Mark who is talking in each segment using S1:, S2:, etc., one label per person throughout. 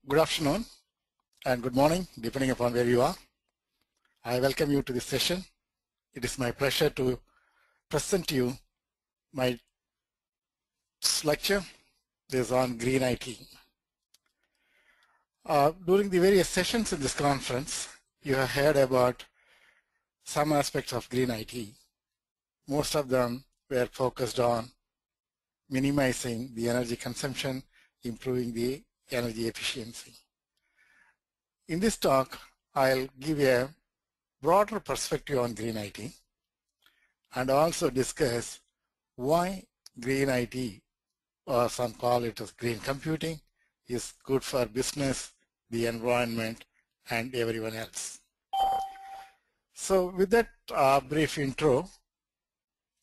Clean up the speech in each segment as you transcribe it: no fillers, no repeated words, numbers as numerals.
S1: Good afternoon and good morning, depending upon where you are. I welcome you to this session. It is my pleasure to present to you my lecture. This is on green IT. During the various sessions in this conference, you have heard about some aspects of green IT. Most of them were focused on minimizing the energy consumption, improving the energy efficiency. In this talk, I'll give a broader perspective on green IT and also discuss why green IT, or some call it as green computing, is good for business, the environment, and everyone else. So with that brief intro,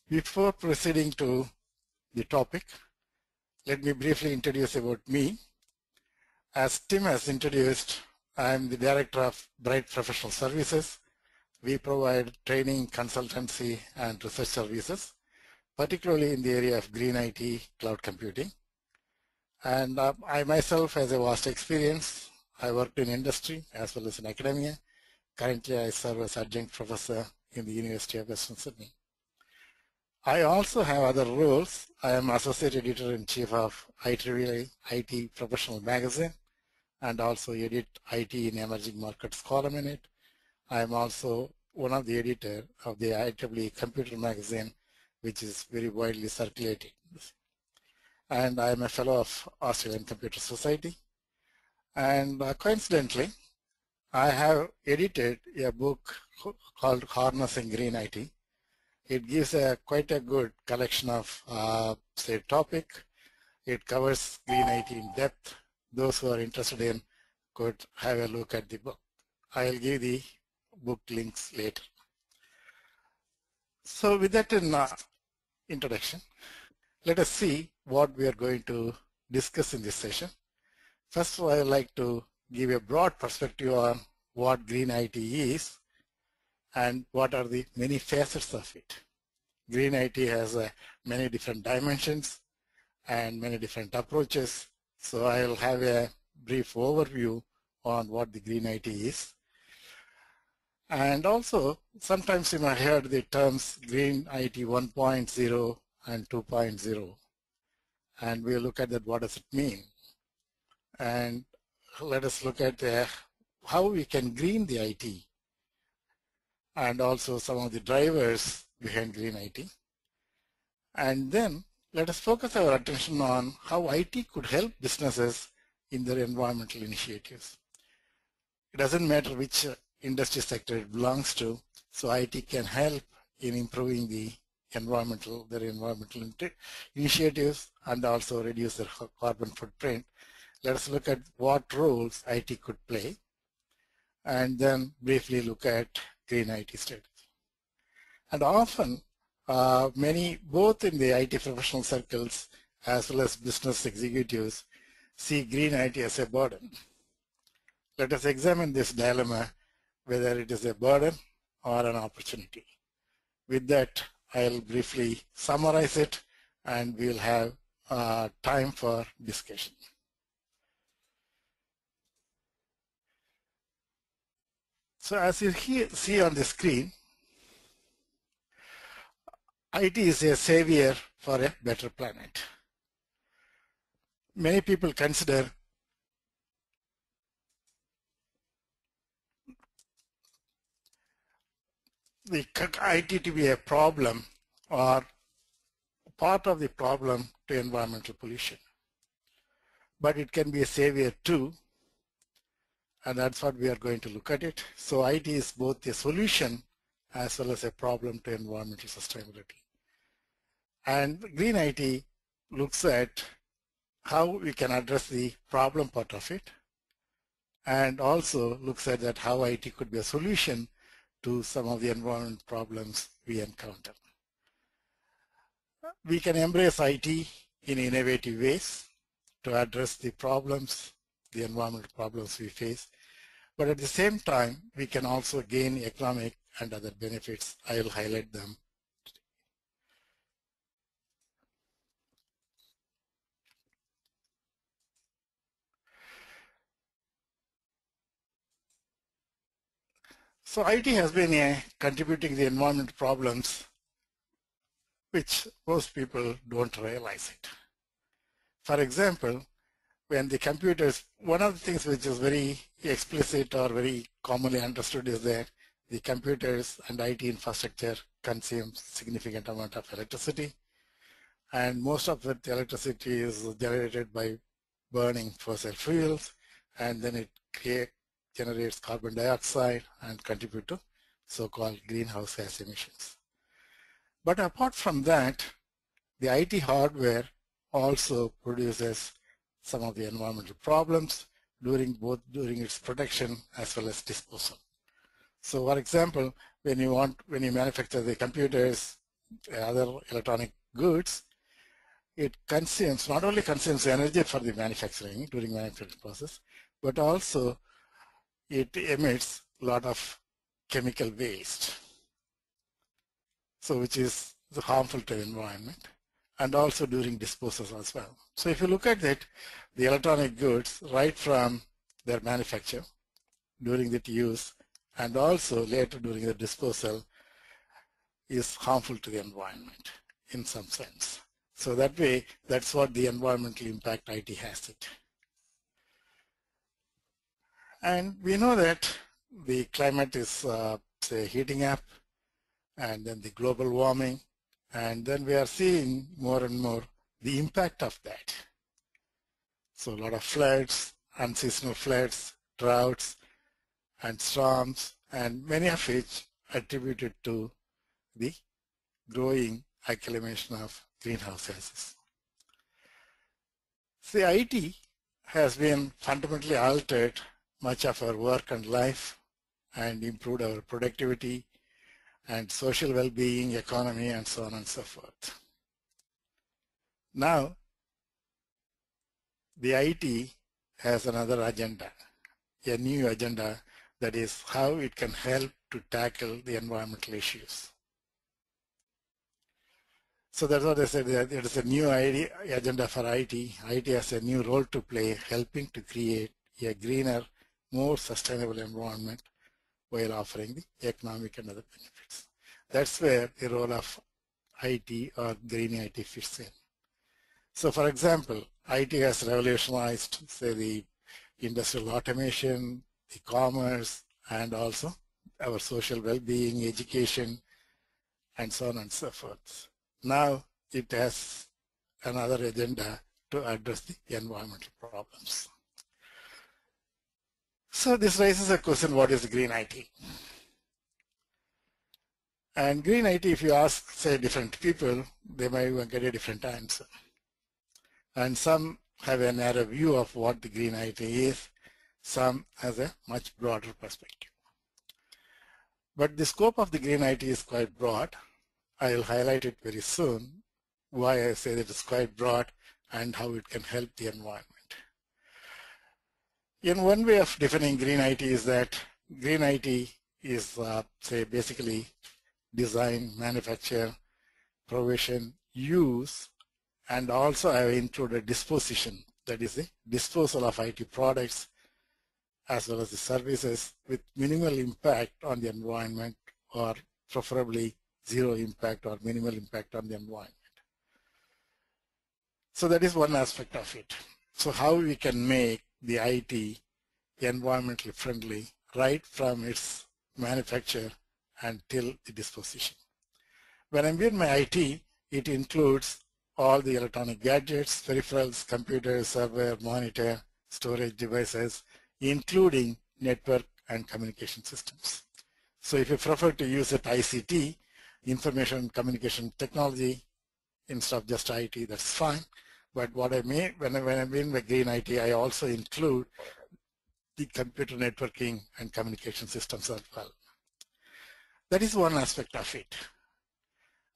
S1: before proceeding to the topic, let me briefly introduce about me. As Tim has introduced, I am the Director of BRITE Professional Services. We provide training, consultancy, and research services, particularly in the area of green IT, cloud computing. And I myself have a vast experience. I worked in industry as well as in academia. Currently, I serve as adjunct professor in the University of Western Sydney. I also have other roles. I am Associate Editor-in-Chief of IEEE IT Professional Magazine and also edit IT in Emerging Markets column in it. I am also one of the editors of the IEEE Computer Magazine, which is very widely circulated. And I am a fellow of Australian Computer Society. And coincidentally, I have edited a book called Harnessing Green IT. It gives quite a good collection of, say, topic. It covers green IT in depth. Those who are interested in could have a look at the book. I'll give the book links later. So with that in introduction, let us see what we are going to discuss in this session. First of all, I would like to give a broad perspective on what green IT is and what are the many facets of it. Green IT has many different dimensions and many different approaches. So I'll have a brief overview on what the green IT is. And also, sometimes you might hear the terms green IT 1.0 and 2.0. And we'll look at that, what does it mean? And let us look at how we can green the IT and also some of the drivers behind green IT. And then let us focus our attention on how IT could help businesses in their environmental initiatives. It doesn't matter which industry sector it belongs to, so IT can help in improving their environmental initiatives and also reduce their carbon footprint. Let us look at what roles IT could play and then briefly look at green IT strategy. And often, both in the IT professional circles as well as business executives, see green IT as a burden. Let us examine this dilemma, whether it is a burden or an opportunity. With that, I'll briefly summarize it and we'll have time for discussion. So as you see on the screen, IT is a savior for a better planet. Many people consider the IT to be a problem or part of the problem to environmental pollution. But it can be a savior too, and that's what we are going to look at it. So IT is both a solution as well as a problem to environmental sustainability. And green IT looks at how we can address the problem part of it, and also looks at that how IT could be a solution to some of the environment problems we encounter. We can embrace IT in innovative ways to address the problems, the environmental problems we face, but at the same time, we can also gain economic and other benefits. I will highlight them. So IT has been contributing the environment problems which most people don't realize it. For example, when the computers, one of the things which is very explicit or very commonly understood is that the computers and IT infrastructure consume significant amount of electricity, and most of the electricity is generated by burning fossil fuels, and then it generates carbon dioxide and contribute to so-called greenhouse gas emissions. But apart from that, the IT hardware also produces some of the environmental problems during its production as well as disposal. So for example, when you manufacture the computers, other electronic goods, it not only consumes energy for the manufacturing during manufacturing process, but also it emits a lot of chemical waste, so which is harmful to the environment, and also during disposal as well. So if you look at it, the electronic goods right from their manufacture, during the use, and also later during the disposal is harmful to the environment in some sense. So that way, that's what the environmental impact IT has it. And we know that the climate is say heating up, and then the global warming, and then we are seeing more and more the impact of that. So a lot of floods, unseasonal floods, droughts, and storms, and many of which attributed to the growing accumulation of greenhouse gases. See, IT has been fundamentally altered much of our work and life and improved our productivity and social well-being, economy, and so on and so forth. Now, the IT has another agenda, a new agenda, that is how it can help to tackle the environmental issues. So that's what I said, that it is a new agenda for IT. IT has a new role to play, helping to create a greener, more sustainable environment while offering the economic and other benefits. That's where the role of IT or green IT fits in. So for example, IT has revolutionized, say, the industrial automation, the commerce, and also our social well-being, education, and so on and so forth. Now it has another agenda to address the environmental problems. So this raises a question, what is green IT? And green IT, if you ask, say, different people, they might even get a different answer. And some have a narrow view of what the green IT is, some has a much broader perspective. But the scope of the green IT is quite broad. I will highlight it very soon, why I say that it's quite broad and how it can help the environment. In one way of defining green IT is that green IT is, say, basically design, manufacture, provision, use, and also I have included disposition, that is the disposal of IT products as well as the services with minimal impact on the environment, or preferably zero impact or minimal impact on the environment. So that is one aspect of it. So how we can make the IT environmentally friendly right from its manufacture until the disposition. When I mean by IT, it includes all the electronic gadgets, peripherals, computers, server, monitor, storage devices, including network and communication systems. So if you prefer to use it ICT, information communication technology, instead of just IT, that's fine. But what I mean, when I mean by green IT, I also include the computer networking and communication systems as well. That is one aspect of it.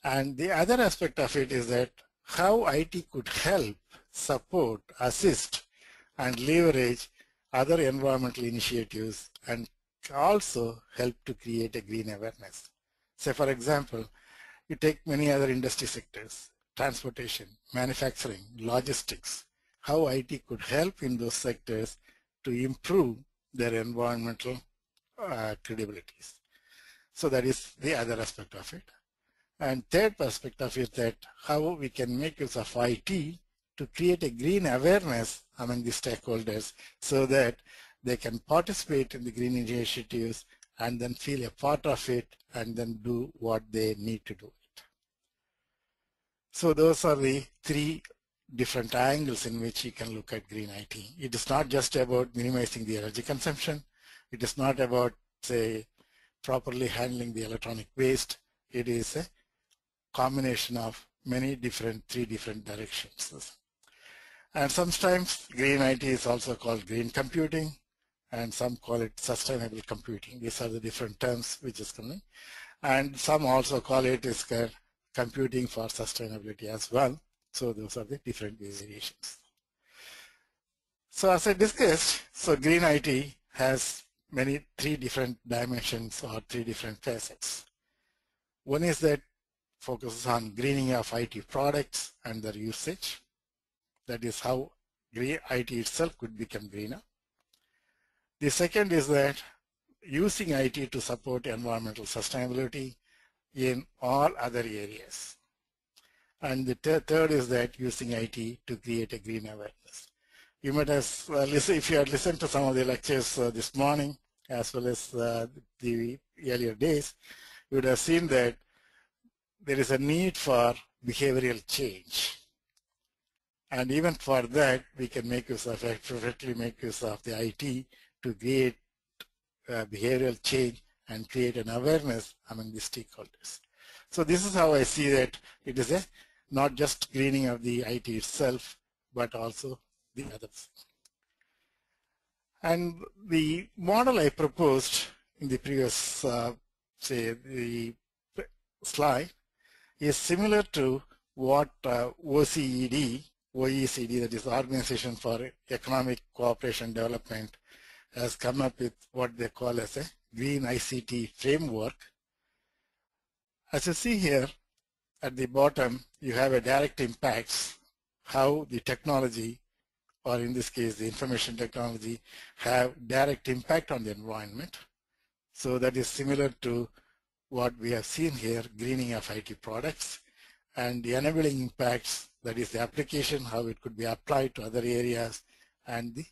S1: And the other aspect of it is that how IT could help, support, assist, and leverage other environmental initiatives and also help to create a green awareness. Say, for example, you take many other industry sectors, transportation, manufacturing, logistics, how IT could help in those sectors to improve their environmental credibilities. So that is the other aspect of it. And third perspective is that how we can make use of IT to create a green awareness among the stakeholders so that they can participate in the green initiatives and then feel a part of it and then do what they need to do. So those are the three different angles in which you can look at green IT. It is not just about minimizing the energy consumption. It is not about, say, properly handling the electronic waste. It is a combination of three different directions. And sometimes green IT is also called green computing, and some call it sustainable computing. These are the different terms which is coming. And some also call it is computing for sustainability as well. So those are the different variations. So as I discussed, so green IT has three different dimensions or three different facets. One is that focuses on greening of IT products and their usage. That is how green IT itself could become greener. The second is that using IT to support environmental sustainability in all other areas. And the third is that using IT to create a green awareness. You might have listened, if you had listened to some of the lectures this morning as well as the earlier days, you would have seen that there is a need for behavioral change. And even for that, we can perfectly make use of the IT to create behavioral change and create an awareness among the stakeholders. So this is how I see that it is not just greening of the IT itself, but also the others. And the model I proposed in the previous, the slide is similar to what OECD, that is Organization for Economic Cooperation and Development, has come up with what they call as a green ICT framework. As you see here at the bottom, you have a direct impacts, how the technology, or in this case the information technology, have direct impact on the environment. So that is similar to what we have seen here, greening of IT products, and the enabling impacts, that is the application, how it could be applied to other areas, and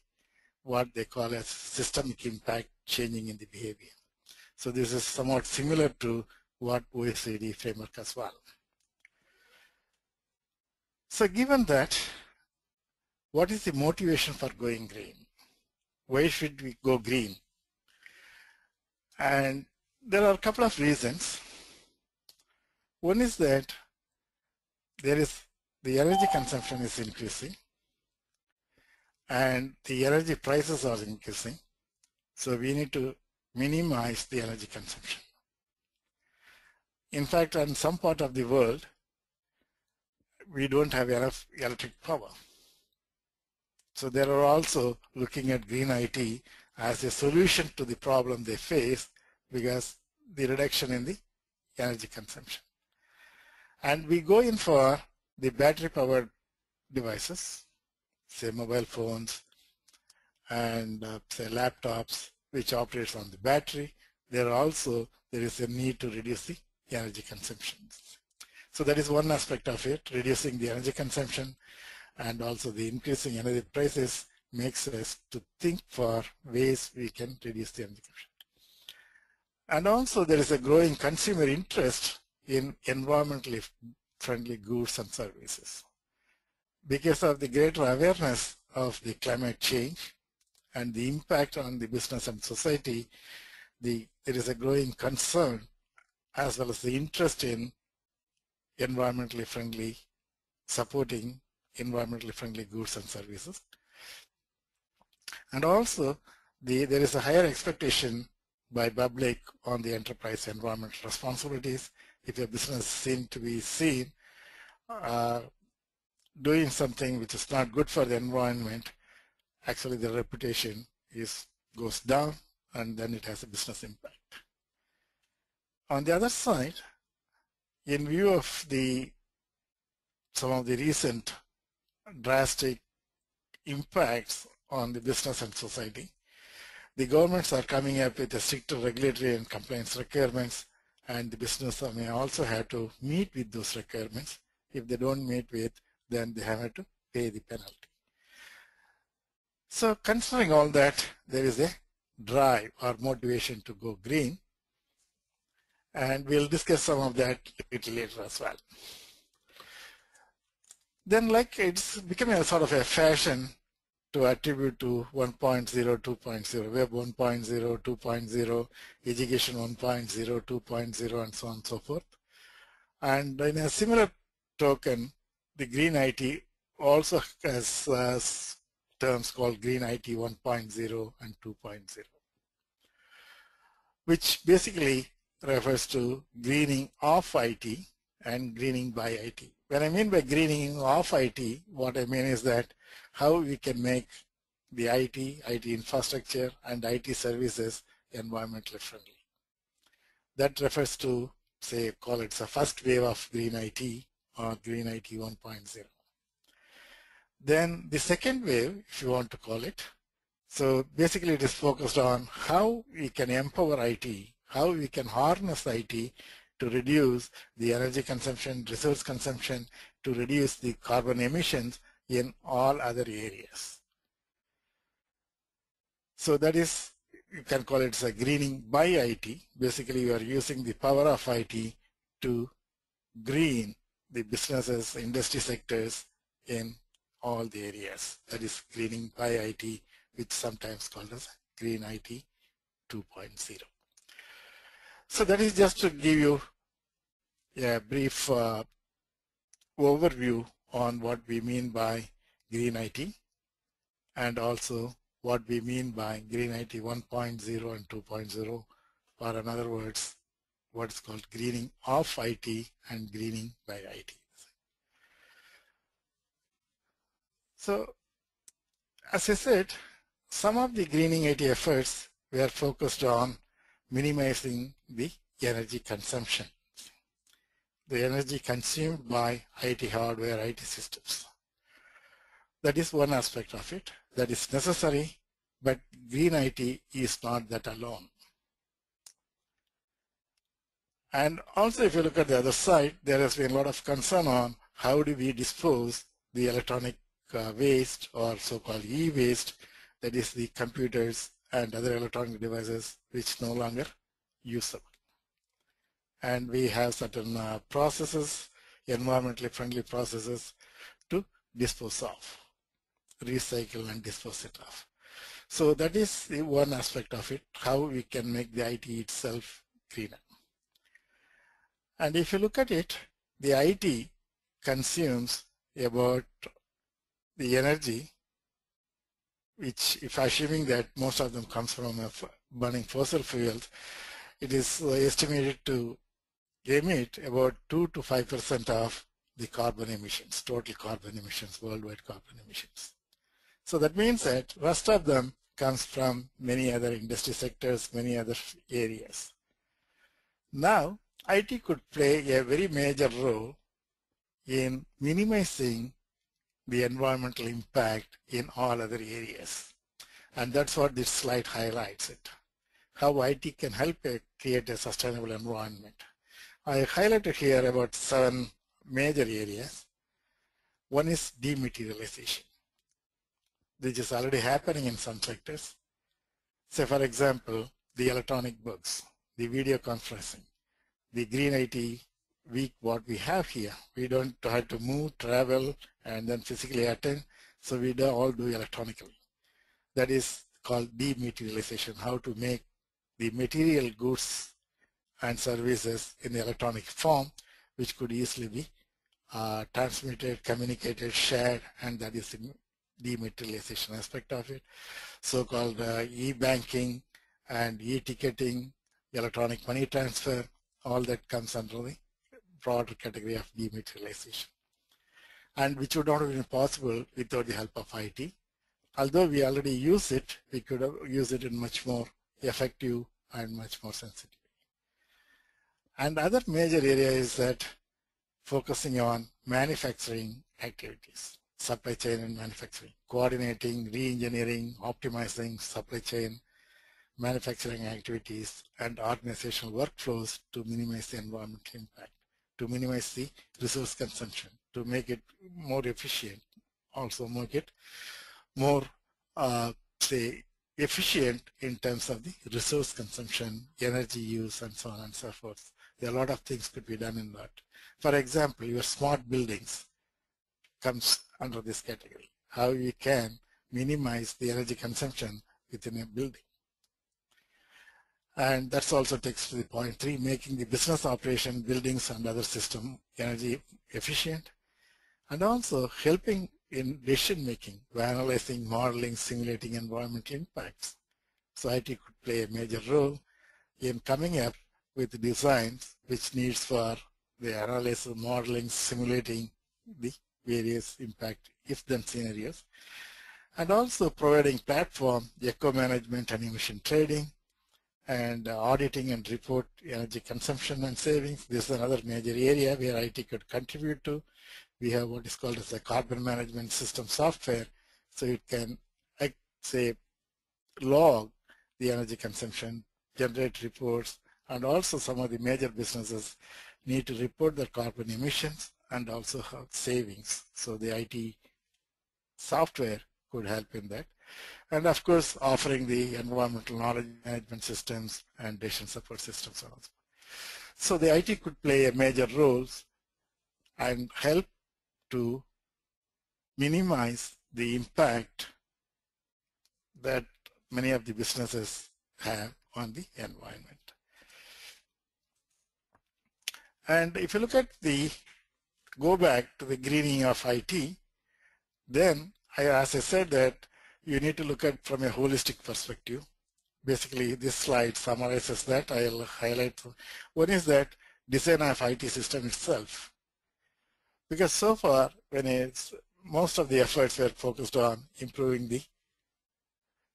S1: what they call as systemic impact, changing in the behavior. So this is somewhat similar to what OECD framework as well. So given that, what is the motivation for going green? Why should we go green? And there are a couple of reasons. One is that the energy consumption is increasing and the energy prices are increasing. So we need to minimize the energy consumption. In fact, in some part of the world, we don't have enough electric power. So they are also looking at green IT as a solution to the problem they face because the reduction in the energy consumption. And we go in for the battery-powered devices, say mobile phones and say laptops, which operates on the battery. There is a need to reduce the energy consumption. So that is one aspect of it, reducing the energy consumption, and also the increasing energy prices makes us to think for ways we can reduce the energy consumption. And also there is a growing consumer interest in environmentally friendly goods and services. Because of the greater awareness of the climate change and the impact on the business and society, there is a growing concern as well as the interest in environmentally friendly, supporting environmentally friendly goods and services. And also there is a higher expectation by public on the enterprise environmental responsibilities. If a business seems to be seen doing something which is not good for the environment, actually the reputation goes down and then it has a business impact. On the other side, in view of some of the recent drastic impacts on the business and society, the governments are coming up with a stricter regulatory and compliance requirements and the business may also have to meet with those requirements. If they don't meet with, then they have to pay the penalty. So considering all that, there is a drive or motivation to go green, and we'll discuss some of that a little later as well. Then like it's becoming a sort of a fashion to attribute to 1.0, 2.0, Web 1.0, 2.0, Education 1.0, 2.0, and so on and so forth. And in a similar token, the Green IT also has terms called Green IT 1.0 and 2.0, which basically refers to greening of IT and greening by IT. When I mean by greening of IT, what I mean is that how we can make the IT infrastructure, and IT services environmentally friendly. That refers to, say, call it the first wave of Green IT or Green IT 1.0. Then the second wave, if you want to call it, so basically it is focused on how we can empower IT, how we can harness IT to reduce the energy consumption, resource consumption, to reduce the carbon emissions in all other areas. So that is, you can call it a greening by IT. Basically, you are using the power of IT to green the businesses, industry sectors in all the areas. That is greening by IT, which is sometimes called as Green IT 2.0. So that is just to give you a brief overview on what we mean by Green IT, and also what we mean by Green IT 1.0 and 2.0, or in other words, what is called greening of IT and greening by IT. So, as I said, some of the greening IT efforts were focused on minimizing the energy consumption, the energy consumed by IT hardware, IT systems. That is one aspect of it that is necessary, but Green IT is not that alone. And also, if you look at the other side, there has been a lot of concern on how do we dispose the electronic waste, or so-called e-waste, that is the computers and other electronic devices which no longer usable. And we have certain processes, environmentally friendly processes to dispose of, recycle and dispose it of. So that is the one aspect of it, how we can make the IT itself greener. And if you look at it, the IT consumes about the energy, which, if assuming that most of them comes from burning fossil fuels, it is estimated to emit about 2 to 5% of the carbon emissions, total carbon emissions, worldwide carbon emissions. So that means that rest of them comes from many other industry sectors, many other areas. Now, IT could play a very major role in minimizing the environmental impact in all other areas. And that's what this slide highlights it, how IT can help create a sustainable environment. I highlighted here about 7 major areas. One is dematerialization, which is already happening in some sectors. Say, for example, the electronic books, the video conferencing, the Green IT week, what we have here. We don't have to move, travel, and then physically attend, so we all do electronically. That is called dematerialization, how to make the material goods and services in the electronic form, which could easily be transmitted, communicated, shared, and that is the dematerialization aspect of it. So-called e-banking and e-ticketing, electronic money transfer, all that comes under the broader category of dematerialization, and which would not have been possible without the help of IT. Although we already use it, we could have used it in much more effective and much more sensitive. And other major area is that focusing on manufacturing activities, supply chain and manufacturing, coordinating, re-engineering, optimizing supply chain, manufacturing activities, and organizational workflows to minimize the environmental impact, to minimize the resource consumption, to make it more efficient, also make it more, say, efficient in terms of the resource consumption, energy use, and so on and so forth. There are a lot of things could be done in that. For example, your smart buildings comes under this category. How you can minimize the energy consumption within a building. And that's also takes to the point 3, making the business operation, buildings, and other system energy efficient, and also helping in decision making by analyzing, modeling, simulating environmental impacts. So IT could play a major role in coming up with designs which needs for the analysis, modeling, simulating the various impact if-then scenarios, and also providing platform, eco management and emission trading, and auditing and report energy consumption and savings. This is another major area where IT could contribute to. We have what is called as a carbon management system software, so it can, say, log the energy consumption, generate reports, and also some of the major businesses need to report their carbon emissions and also have savings. So the IT software could help in that. And of course, offering the environmental knowledge management systems and decision support systems also. So the IT could play a major role and help to minimize the impact that many of the businesses have on the environment. And if you look at go back to the greening of IT, then as I said that you need to look at from a holistic perspective. Basically, this slide summarizes that. I'll highlight. One is that design of IT system itself. Because so far, most of the efforts were focused on improving the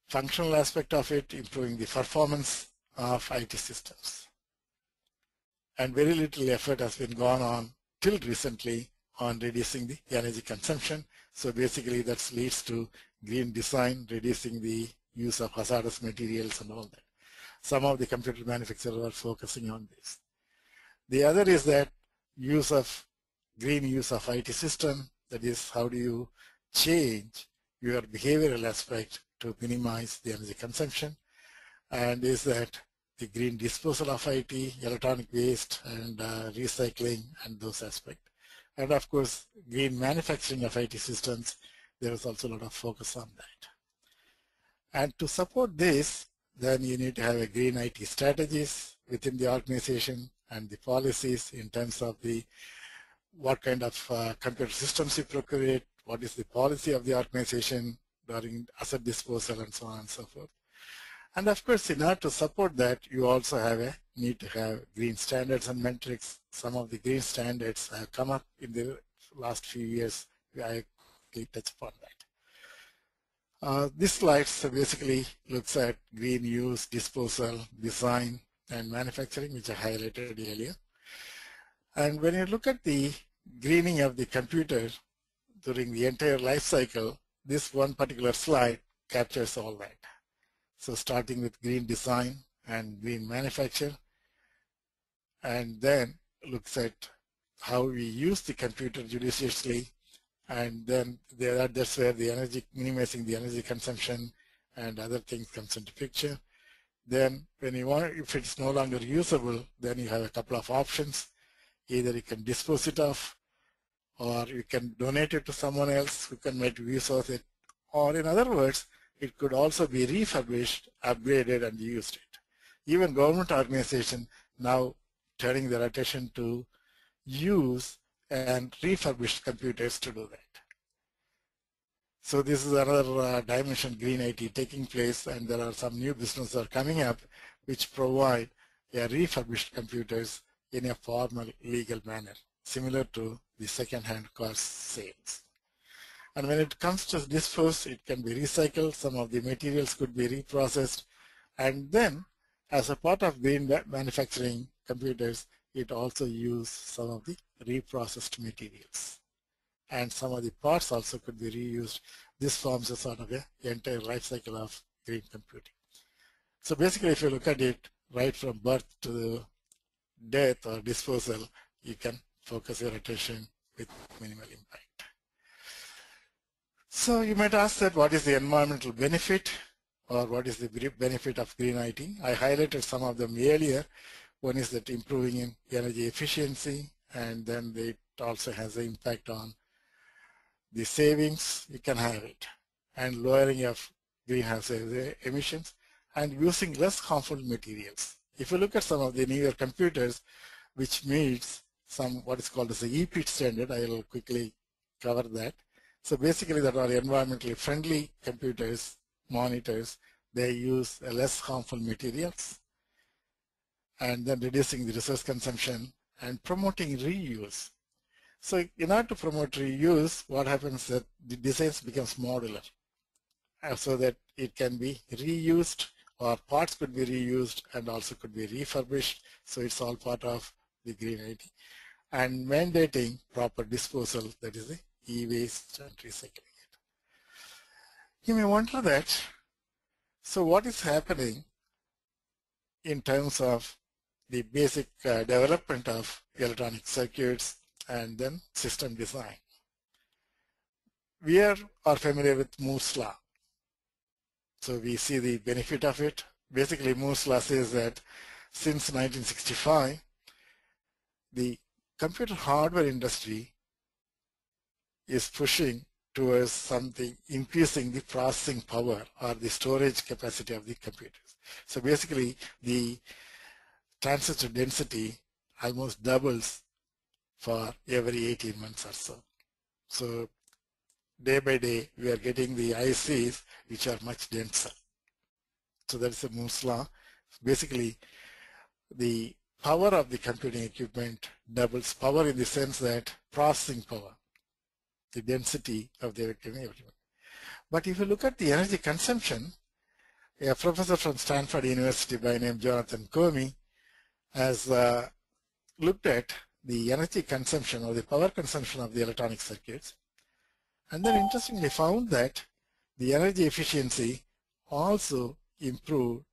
S1: functional aspect of it, improving the performance of IT systems. And very little effort has been gone on till recently on reducing the energy consumption. So basically that leads to green design, reducing the use of hazardous materials and all that. Some of the computer manufacturers are focusing on this. The other is that green use of IT system, that is how do you change your behavioral aspect to minimize the energy consumption, and is that the green disposal of IT, electronic waste, and recycling, and those aspects. And of course, green manufacturing of IT systems, there is also a lot of focus on that. And to support this, then you need to have a green IT strategies within the organization and the policies in terms of what kind of computer systems you procure, what is the policy of the organization during asset disposal, and so on and so forth. And of course, in order to support that, you also need to have green standards and metrics. Some of the green standards have come up in the last few years. I quickly touch upon that. This slide basically looks at green use, disposal, design, and manufacturing, which I highlighted earlier. And when you look at the greening of the computer during the entire life cycle, this one particular slide captures all that. So starting with green design and green manufacture, and then looks at how we use the computer judiciously, and then that's where the minimizing the energy consumption and other things comes into picture. Then when if it's no longer usable, then you have a couple of options. Either you can dispose it off, or you can donate it to someone else who can make use of it, or in other words, it could also be refurbished, upgraded, and used it. Even government organizations now turning their attention to use and refurbished computers to do that. So this is another dimension, green IT, taking place, and there are some new businesses that are coming up which provide refurbished computers in a formal legal manner, similar to the second-hand car sales. And when it comes to dispose, it can be recycled. Some of the materials could be reprocessed. And then, as a part of green manufacturing computers, it also uses some of the reprocessed materials. And some of the parts also could be reused. This forms a sort of the entire life cycle of green computing. So basically, if you look at it right from birth to death or disposal, you can focus your attention with minimal impact. So you might ask that what is the environmental benefit or what is the benefit of green IT? I highlighted some of them earlier. One is that improving in energy efficiency, and then it also has an impact on the savings, you can have it, and lowering of greenhouse emissions, and using less harmful materials. If you look at some of the newer computers, which meets some what is called as the EPIT standard, I will quickly cover that. So basically, that are environmentally friendly computers, monitors, they use less harmful materials, and then reducing the resource consumption and promoting reuse. So in order to promote reuse, what happens is that the designs becomes modular, so that it can be reused, or parts could be reused and also could be refurbished. So it's all part of the green IT. And mandating proper disposal, that is the e-waste and recycling it. You may wonder that, so what is happening in terms of the basic development of electronic circuits and then system design? We are familiar with Moore's law. So we see the benefit of it. Basically, Moore's law says that since 1965, the computer hardware industry is pushing towards something, increasing the processing power or the storage capacity of the computers. So basically, the transistor density almost doubles for every 18 months or so. So day by day, we are getting the ICs which are much denser. So that is a Moore's law. Basically, the power of the computing equipment doubles, power in the sense that processing power, the density of the equipment. But if you look at the energy consumption, a professor from Stanford University by name Jonathan Comey has looked at the energy consumption or the power consumption of the electronic circuits, and then interestingly found that the energy efficiency also improved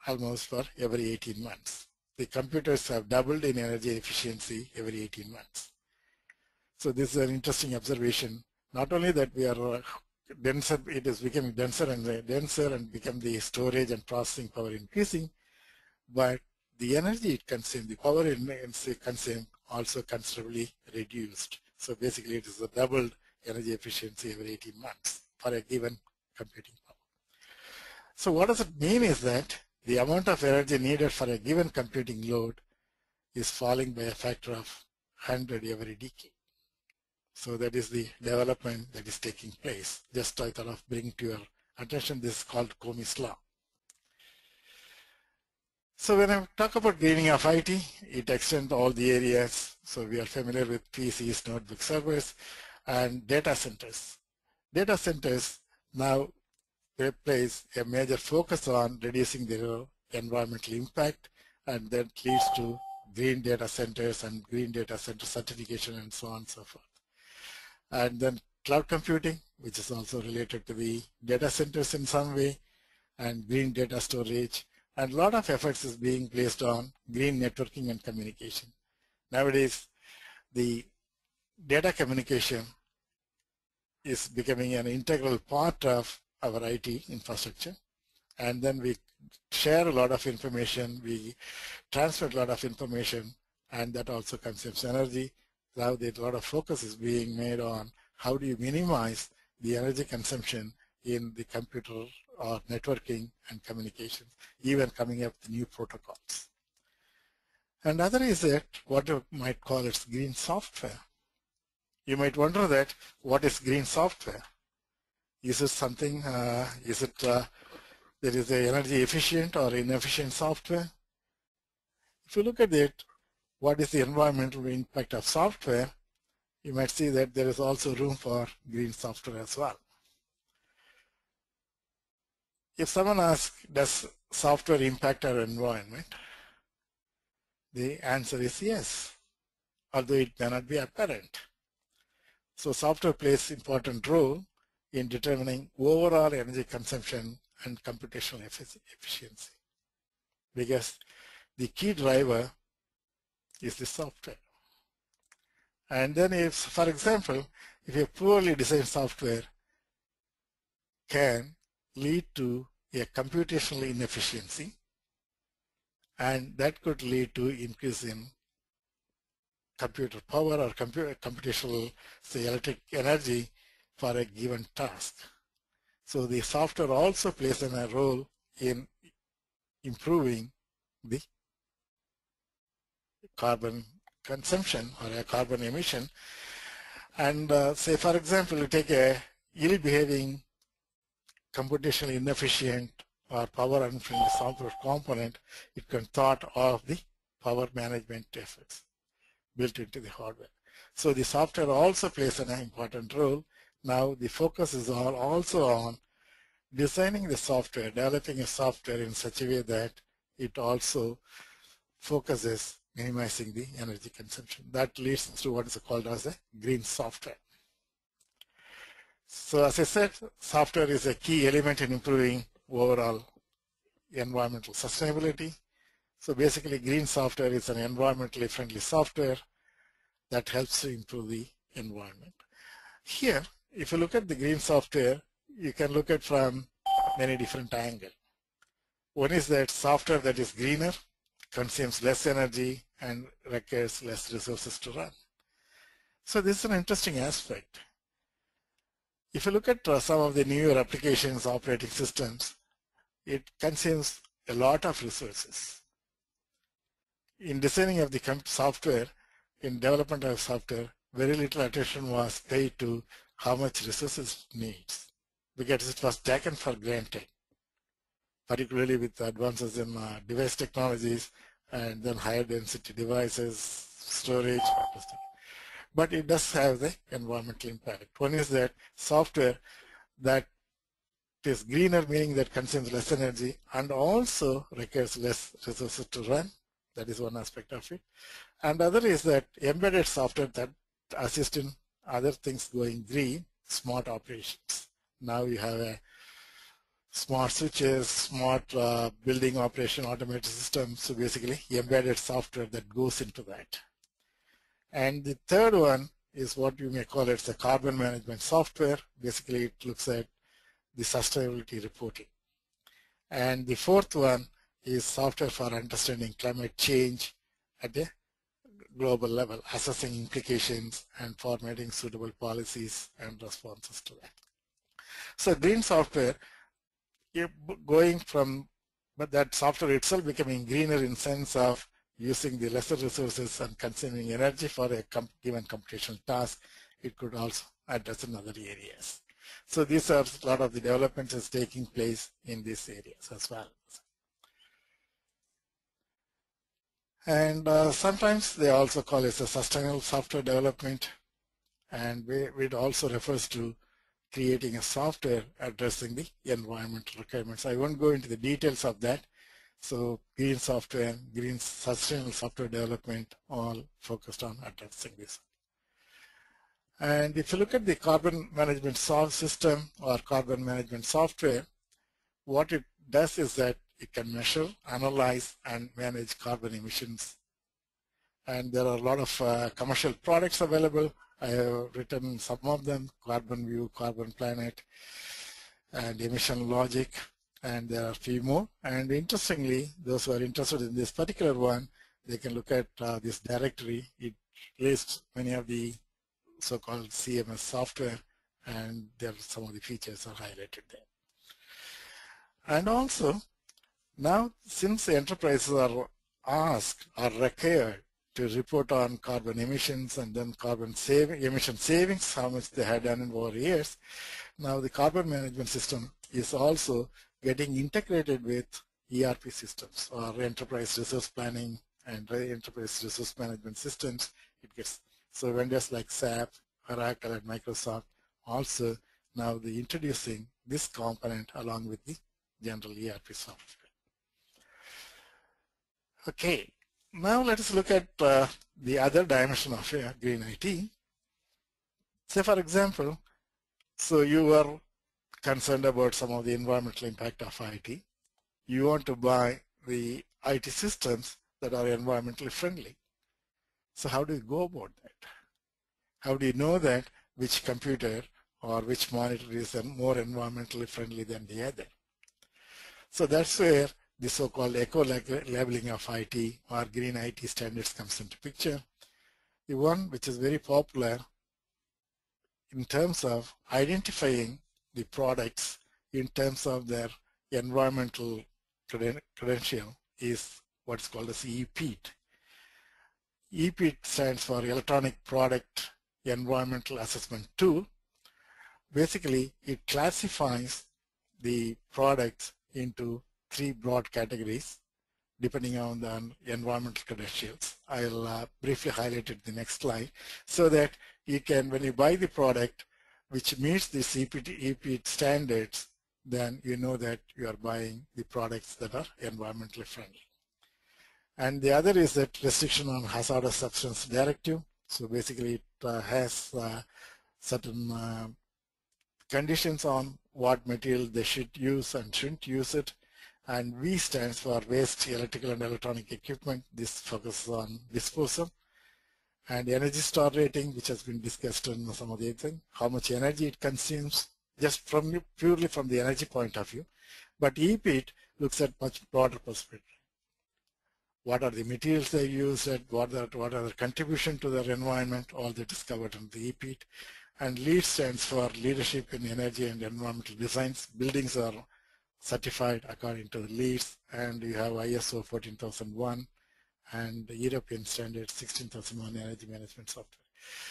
S1: almost for every 18 months. The computers have doubled in energy efficiency every 18 months. So this is an interesting observation. Not only that we are denser, it is becoming denser and become the storage and processing power increasing, but the energy it consumes, the power it consumes also considerably reduced. So basically it is a doubled energy efficiency every 18 months for a given computing power. So what does it mean is that the amount of energy needed for a given computing load is falling by a factor of 100 every decade. So that is the development that is taking place. Just I thought of bringing to your attention, this is called Comey's law. So when I talk about greening of IT, it extends all the areas. So we are familiar with PCs, notebook servers, and data centers. Data centers now place a major focus on reducing their environmental impact, and that leads to green data centers and green data center certification and so on and so forth. And then cloud computing, which is also related to the data centers in some way, and green data storage, and a lot of efforts is being placed on green networking and communication. Nowadays, the data communication is becoming an integral part of our IT infrastructure, and then we share a lot of information, we transfer a lot of information, and that also consumes energy. Now a lot of focus is being made on how do you minimize the energy consumption in the computer or networking and communications, even coming up with new protocols. And other is that what you might call it's green software. You might wonder that what is green software? Is it something, there is a energy efficient or inefficient software? If you look at it, what is the environmental impact of software, you might see that there is also room for green software as well. If someone asks, does software impact our environment? The answer is yes, although it may not be apparent. So software plays an important role in determining overall energy consumption and computational efficiency. because the key driver is the software. And then if, for example, if a poorly designed software can lead to a computational inefficiency, and that could lead to increase in computer power or computational, say, electric energy for a given task. So the software also plays a role in improving the carbon consumption or a carbon emission. And say, for example, you take a ill-behaving, computationally inefficient or power unfriendly software component, it can thwart all of the power management efforts built into the hardware. So the software also plays an important role. Now the focus is also on designing the software, developing a software in such a way that it also focuses minimizing the energy consumption. That leads to what is called as a green software. So as I said, software is a key element in improving overall environmental sustainability. So basically, green software is an environmentally friendly software that helps to improve the environment. Here, if you look at the green software, you can look at from many different angles. One is that software that is greener consumes less energy and requires less resources to run. So this is an interesting aspect. If you look at some of the newer applications, operating systems, it consumes a lot of resources. In designing of the software, in development of software, very little attention was paid to how much resources it needs, because it was taken for granted, particularly with advances in device technologies and then higher density devices, storage. But it does have the environmental impact. One is that software that is greener, meaning that consumes less energy and also requires less resources to run. That is one aspect of it. And other is that embedded software that assists in other things going green, smart operations. Now you have a smart switches, smart building operation automated systems. So basically embedded software that goes into that. And the third one is what you may call it the carbon management software. Basically it looks at the sustainability reporting. And the fourth one is software for understanding climate change at a global level, assessing implications and formatting suitable policies and responses to that. So green software, going from, but that software itself becoming greener in sense of using the lesser resources and consuming energy for a given computational task, it could also address in other areas. So these are a lot of the developments is taking place in these areas as well. And sometimes they also call it a sustainable software development, and it also refers to creating a software addressing the environmental requirements. I won't go into the details of that. So green software, green sustainable software development, all focused on addressing this. And if you look at the carbon management system or carbon management software, what it does is that it can measure, analyze, and manage carbon emissions. And there are a lot of commercial products available. I have written some of them: Carbon View, Carbon Planet, and Emission Logic. And there are a few more. And interestingly, those who are interested in this particular one, they can look at this directory. It lists many of the so-called CMS software, and there some of the features are highlighted there. And also, now since the enterprises are asked or required to report on carbon emissions and then emission savings, how much they had done in over years, now the carbon management system is also getting integrated with ERP systems or enterprise resource planning and enterprise resource management systems. It gets so vendors like SAP, Oracle, and Microsoft also now they're introducing this component along with the general ERP software. Okay, now let us look at the other dimension of green IT. Say for example, so you are concerned about some of the environmental impact of IT. You want to buy the IT systems that are environmentally friendly. So how do you go about that? How do you know that which computer or which monitor is more environmentally friendly than the other? So that's where the so-called eco-labeling of IT or green IT standards comes into picture. The one which is very popular in terms of identifying the products in terms of their environmental credential is what's called as EPEAT. EPEAT stands for Electronic Product Environmental Assessment Tool. Basically, it classifies the products into 3 broad categories depending on the environmental credentials. I'll briefly highlight it in the next slide so that you can, when you buy the product which meets the EPEAT standards, then you know that you are buying the products that are environmentally friendly. And the other is that restriction on hazardous substance directive. So basically it has certain conditions on what material they should use and shouldn't use it. And V stands for waste electrical and electronic equipment. This focuses on disposal. And energy star rating, which has been discussed in some of the other things, how much energy it consumes, just purely from the energy point of view. But EPEAT looks at much broader perspective. What are the materials they use, what are the contribution to their environment, all that is covered in the EPEAT. And LEED stands for Leadership in Energy and Environmental Designs. Buildings are certified according to the LEEDs, and you have ISO 14001 and the European standard 16001 energy management software.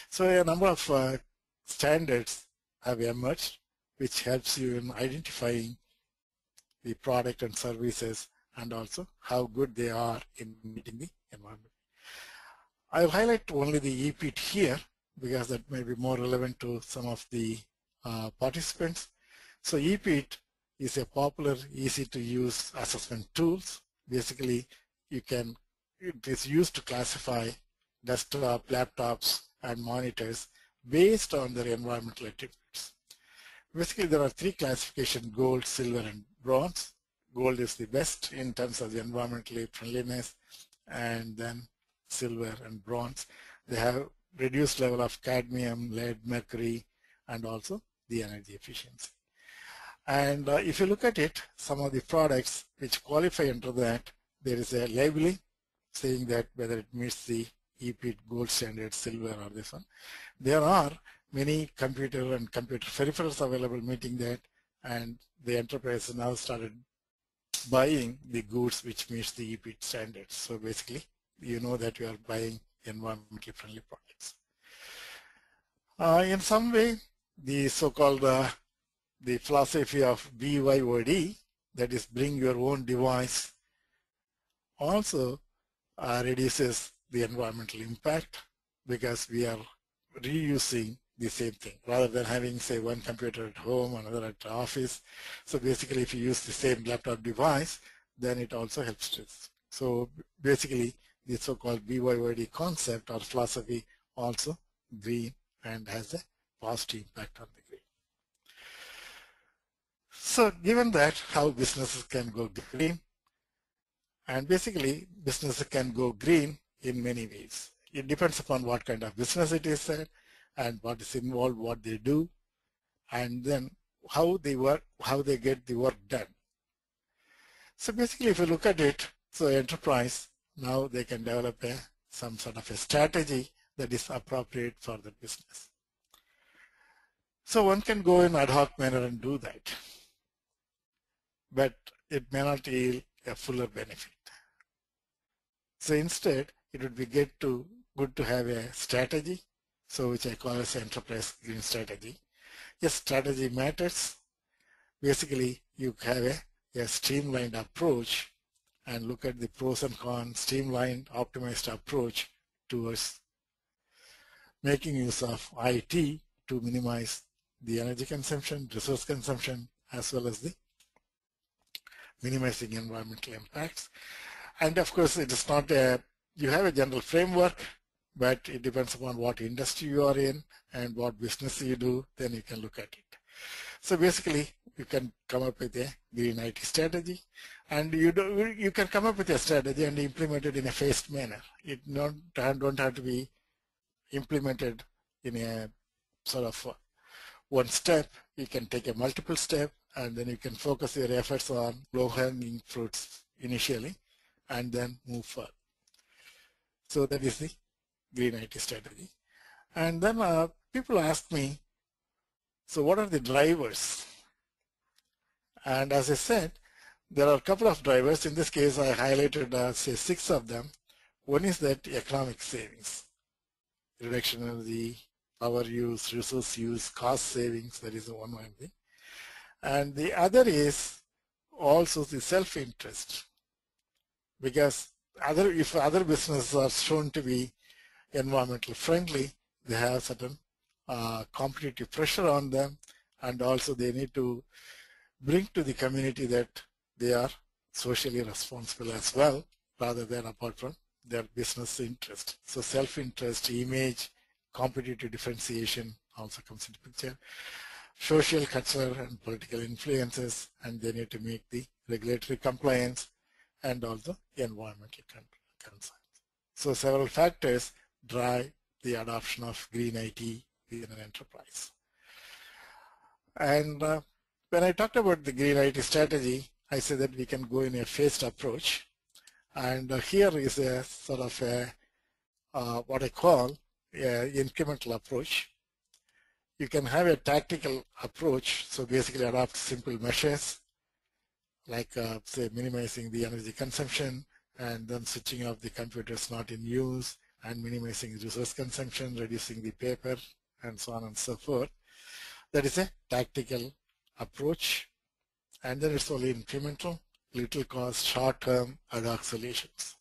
S1: So a number of standards have emerged which helps you in identifying the product and services and also how good they are in meeting the environment. I'll highlight only the EPEAT here because that may be more relevant to some of the participants. So EPEAT is a popular, easy to use assessment tools. Basically, it is used to classify desktop, laptops, and monitors based on their environmental attributes. Basically, there are 3 classifications: gold, silver, and bronze. Gold is the best in terms of the environmental friendliness, and then silver and bronze. They have reduced level of cadmium, lead, mercury, and also the energy efficiency. And if you look at it, some of the products which qualify under that, there is a labeling saying that whether it meets the EPEAT gold standard, silver, or this one. There are many computer and computer peripherals available meeting that, and the enterprise has now started buying the goods which meets the EPEAT standards. So basically, you know that you are buying environmentally friendly products. In some way, the so-called the philosophy of BYOD, that is bring your own device, also reduces the environmental impact because we are reusing the same thing rather than having, say, one computer at home, another at the office. So basically, if you use the same laptop device, then it also helps to. So basically, the so-called BYOD concept or philosophy also green and has a positive impact on the green. So given that, how businesses can go green? And basically, businesses can go green in many ways. It depends upon what kind of business it is and what is involved, what they do, and then how they work, how they get the work done. So basically, if you look at it, so enterprise, now they can develop some sort of a strategy that is appropriate for the business. So one can go in ad hoc manner and do that, but it may not yield a fuller benefit. So instead, it would be good to have a strategy, so which I call as enterprise green strategy. Yes, strategy matters. Basically, you have a streamlined approach and look at the pros and cons, streamlined, optimized approach towards making use of IT to minimize the energy consumption, resource consumption, as well as the minimizing environmental impacts. And of course, it is not you have a general framework, but it depends upon what industry you are in and what business you do, then you can look at it. So basically, you can come up with a green IT strategy, and you can come up with a strategy and implement it in a phased manner. It don't have to be implemented in a sort of one step. You can take a multiple step, and then you can focus your efforts on low-hanging fruits initially, and then move forward. So that is the green IT strategy. And then people ask me, so what are the drivers? And as I said, there are a couple of drivers. In this case, I highlighted, say, 6 of them. One is that economic savings, reduction of the power use, resource use, cost savings. That is the one thing. And the other is also the self-interest, because if other businesses are shown to be environmentally friendly, they have certain competitive pressure on them, and also they need to bring to the community that they are socially responsible as well, rather than apart from their business interest. So self-interest, image, competitive differentiation also comes into picture. Social, cultural, and political influences, and they need to meet the regulatory compliance and also environmental concerns. So several factors drive the adoption of green IT within an enterprise. And when I talked about the green IT strategy, I said that we can go in a phased approach. And here is a sort of what I call an incremental approach. You can have a tactical approach, so basically adopt simple measures like say minimizing the energy consumption, and then switching off the computers not in use, and minimizing resource consumption, reducing the paper, and so on and so forth. That is a tactical approach, and then it's only incremental, little cost, short-term, ad hoc solutions.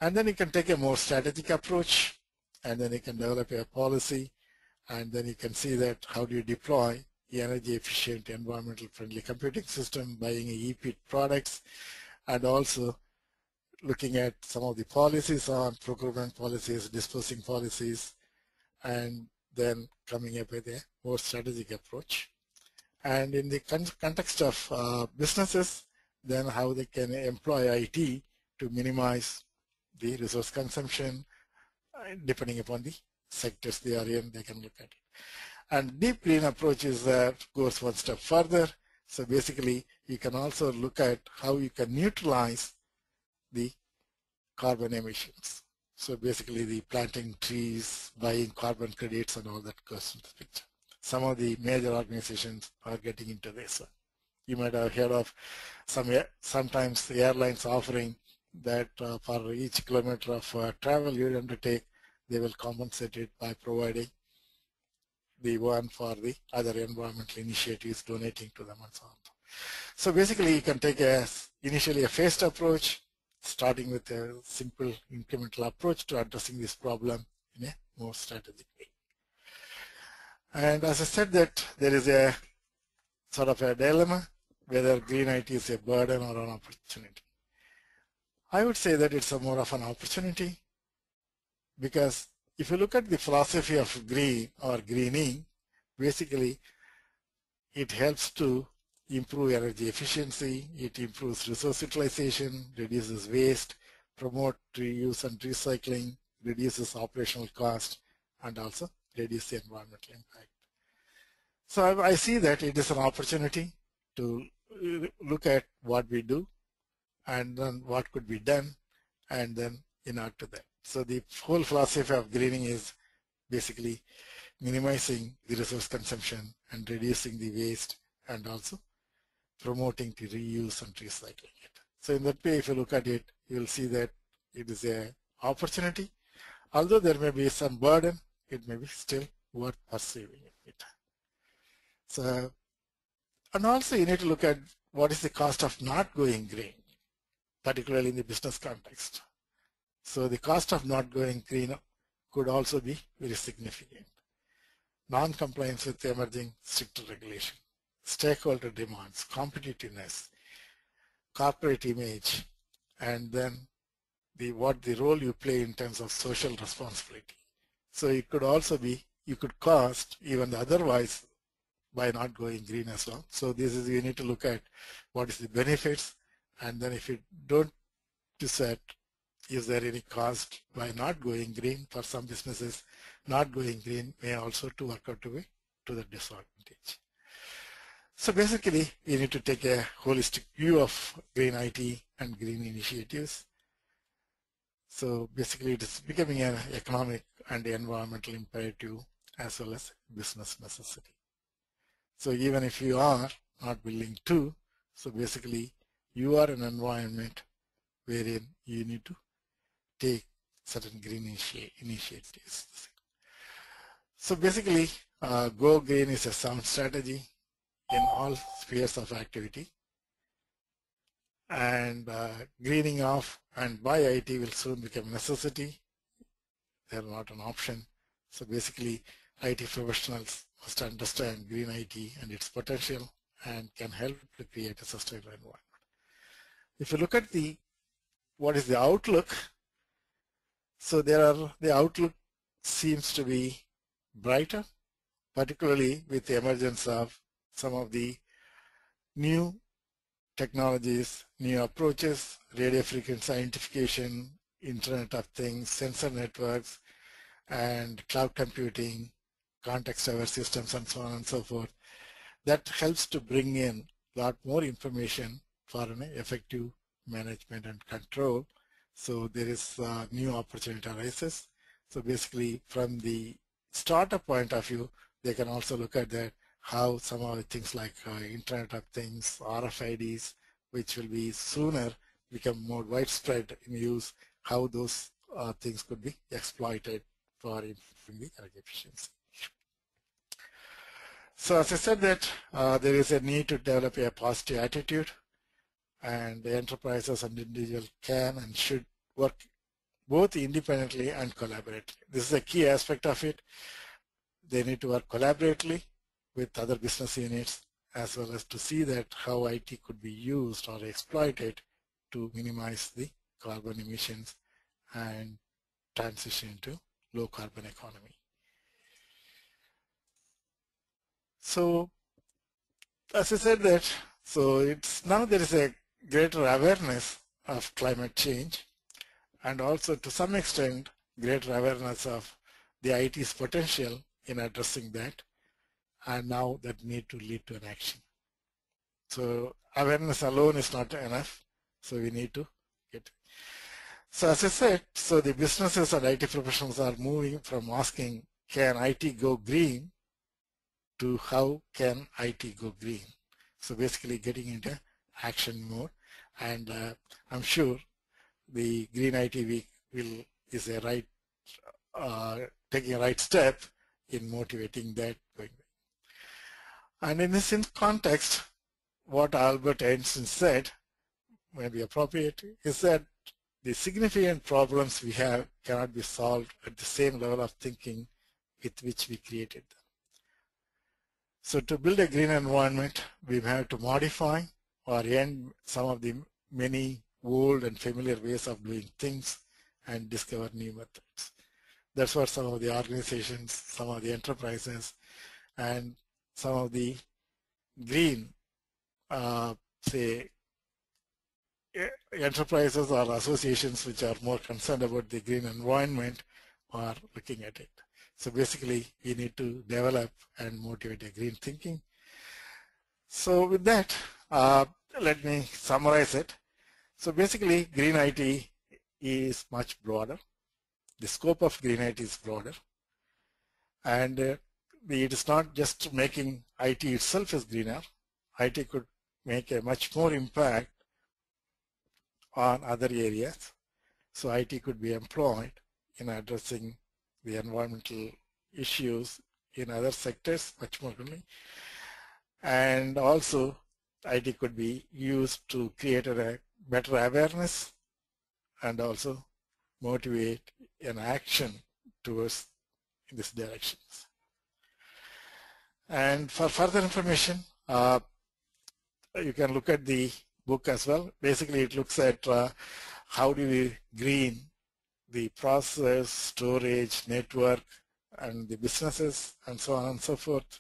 S1: And then you can take a more strategic approach, and then you can develop a policy, and then you can see that how do you deploy the energy efficient, environmental friendly computing system, buying EPIT products, and also looking at some of the policies on procurement policies, disposing policies, and then coming up with a more strategic approach. And in the context of businesses, then how they can employ IT to minimize the resource consumption, depending upon the sectors they are in, they can look at it. And deep green approach is goes one step further. So basically, you can also look at how you can neutralize the carbon emissions. So basically, the planting trees, buying carbon credits, and all that goes into the picture. Some of the major organizations are getting into this. You might have heard of sometimes the airlines offering that for each kilometer of travel you undertake, they will compensate it by providing the one for the other environmental initiatives, donating to them, and so on. So basically, you can take initially a phased approach, starting with a simple incremental approach to addressing this problem in a more strategic way. And as I said, that there is a sort of a dilemma whether green IT is a burden or an opportunity. I would say that it's more of an opportunity, because if you look at the philosophy of green or greening, basically it helps to improve energy efficiency, it improves resource utilization, reduces waste, promote reuse and recycling, reduces operational cost, and also reduce the environmental impact. So I see that it is an opportunity to look at what we do and then what could be done, and then in order to that. So the whole philosophy of greening is basically minimizing the resource consumption and reducing the waste, and also promoting the reuse and recycling it. So in that way, if you look at it, you will see that it is an opportunity. Although there may be some burden, it may be still worth pursuing it. So, and also you need to look at what is the cost of not going green, particularly in the business context. So the cost of not going green could also be very significant. Non-compliance with emerging stricter regulation, stakeholder demands, competitiveness, corporate image, and then the role you play in terms of social responsibility. So it could also be, you could cost even the otherwise by not going green as well. So this is, you need to look at what is the benefits, and then if you don't decide, is there any cost by not going green? For some businesses, not going green may also to work out to be to the disadvantage. So basically, we need to take a holistic view of green IT and green initiatives. So basically, it is becoming an economic and environmental imperative as well as business necessity. So even if you are not willing to, so basically you are in an environment wherein you need to take certain green initiatives. So basically, go green is a sound strategy in all spheres of activity, and greening off and buy IT will soon become a necessity. They are not an option. So basically, IT professionals must understand green IT and its potential and can help to create a sustainable environment. If you look at what is the outlook, so the outlook seems to be brighter, particularly with the emergence of some of the new technologies, new approaches, radio frequency identification, Internet of Things, sensor networks, and cloud computing, context-aware systems, and so on and so forth. That helps to bring in a lot more information for an effective management and control. So there is a new opportunity arises. So basically, from the startup point of view, they can also look at that, how some of the things like Internet of Things, RFIDs, which will be sooner become more widespread in use, how those things could be exploited for improving the energy efficiency. So as I said that there is a need to develop a positive attitude, and the enterprises and individuals can and should work both independently and collaboratively. This is a key aspect of it. They need to work collaboratively with other business units, as well as to see that how IT could be used or exploited to minimize the carbon emissions and transition to low carbon economy. So as I said that, so it's now there is a greater awareness of climate change, and also to some extent greater awareness of the IT's potential in addressing that, and now that need to lead to an action. So awareness alone is not enough, so we need to get. So as I said, so the businesses and IT professionals are moving from asking, can IT go green, to how can IT go green. So basically getting into action mode, and I'm sure the Green IT Week is a right taking a right step in motivating that going. And in this context, what Albert Einstein said may be appropriate is that the significant problems we have cannot be solved at the same level of thinking with which we created them. So to build a green environment, we have to modify or end some of the many old and familiar ways of doing things and discover new methods. That's what some of the organizations, some of the enterprises, and some of the green, say, enterprises or associations which are more concerned about the green environment are looking at it. So basically, we need to develop and motivate a green thinking. So with that, let me summarize it. So basically, green IT is much broader. The scope of green IT is broader. And it is not just making IT itself as greener. IT could make a much more impact on other areas. So IT could be employed in addressing the environmental issues in other sectors much more fully. And also IT could be used to create a better awareness and also motivate an action towards this direction. And for further information, you can look at the book as well. Basically, it looks at how do we green the process, storage, network, and the businesses, and so on and so forth.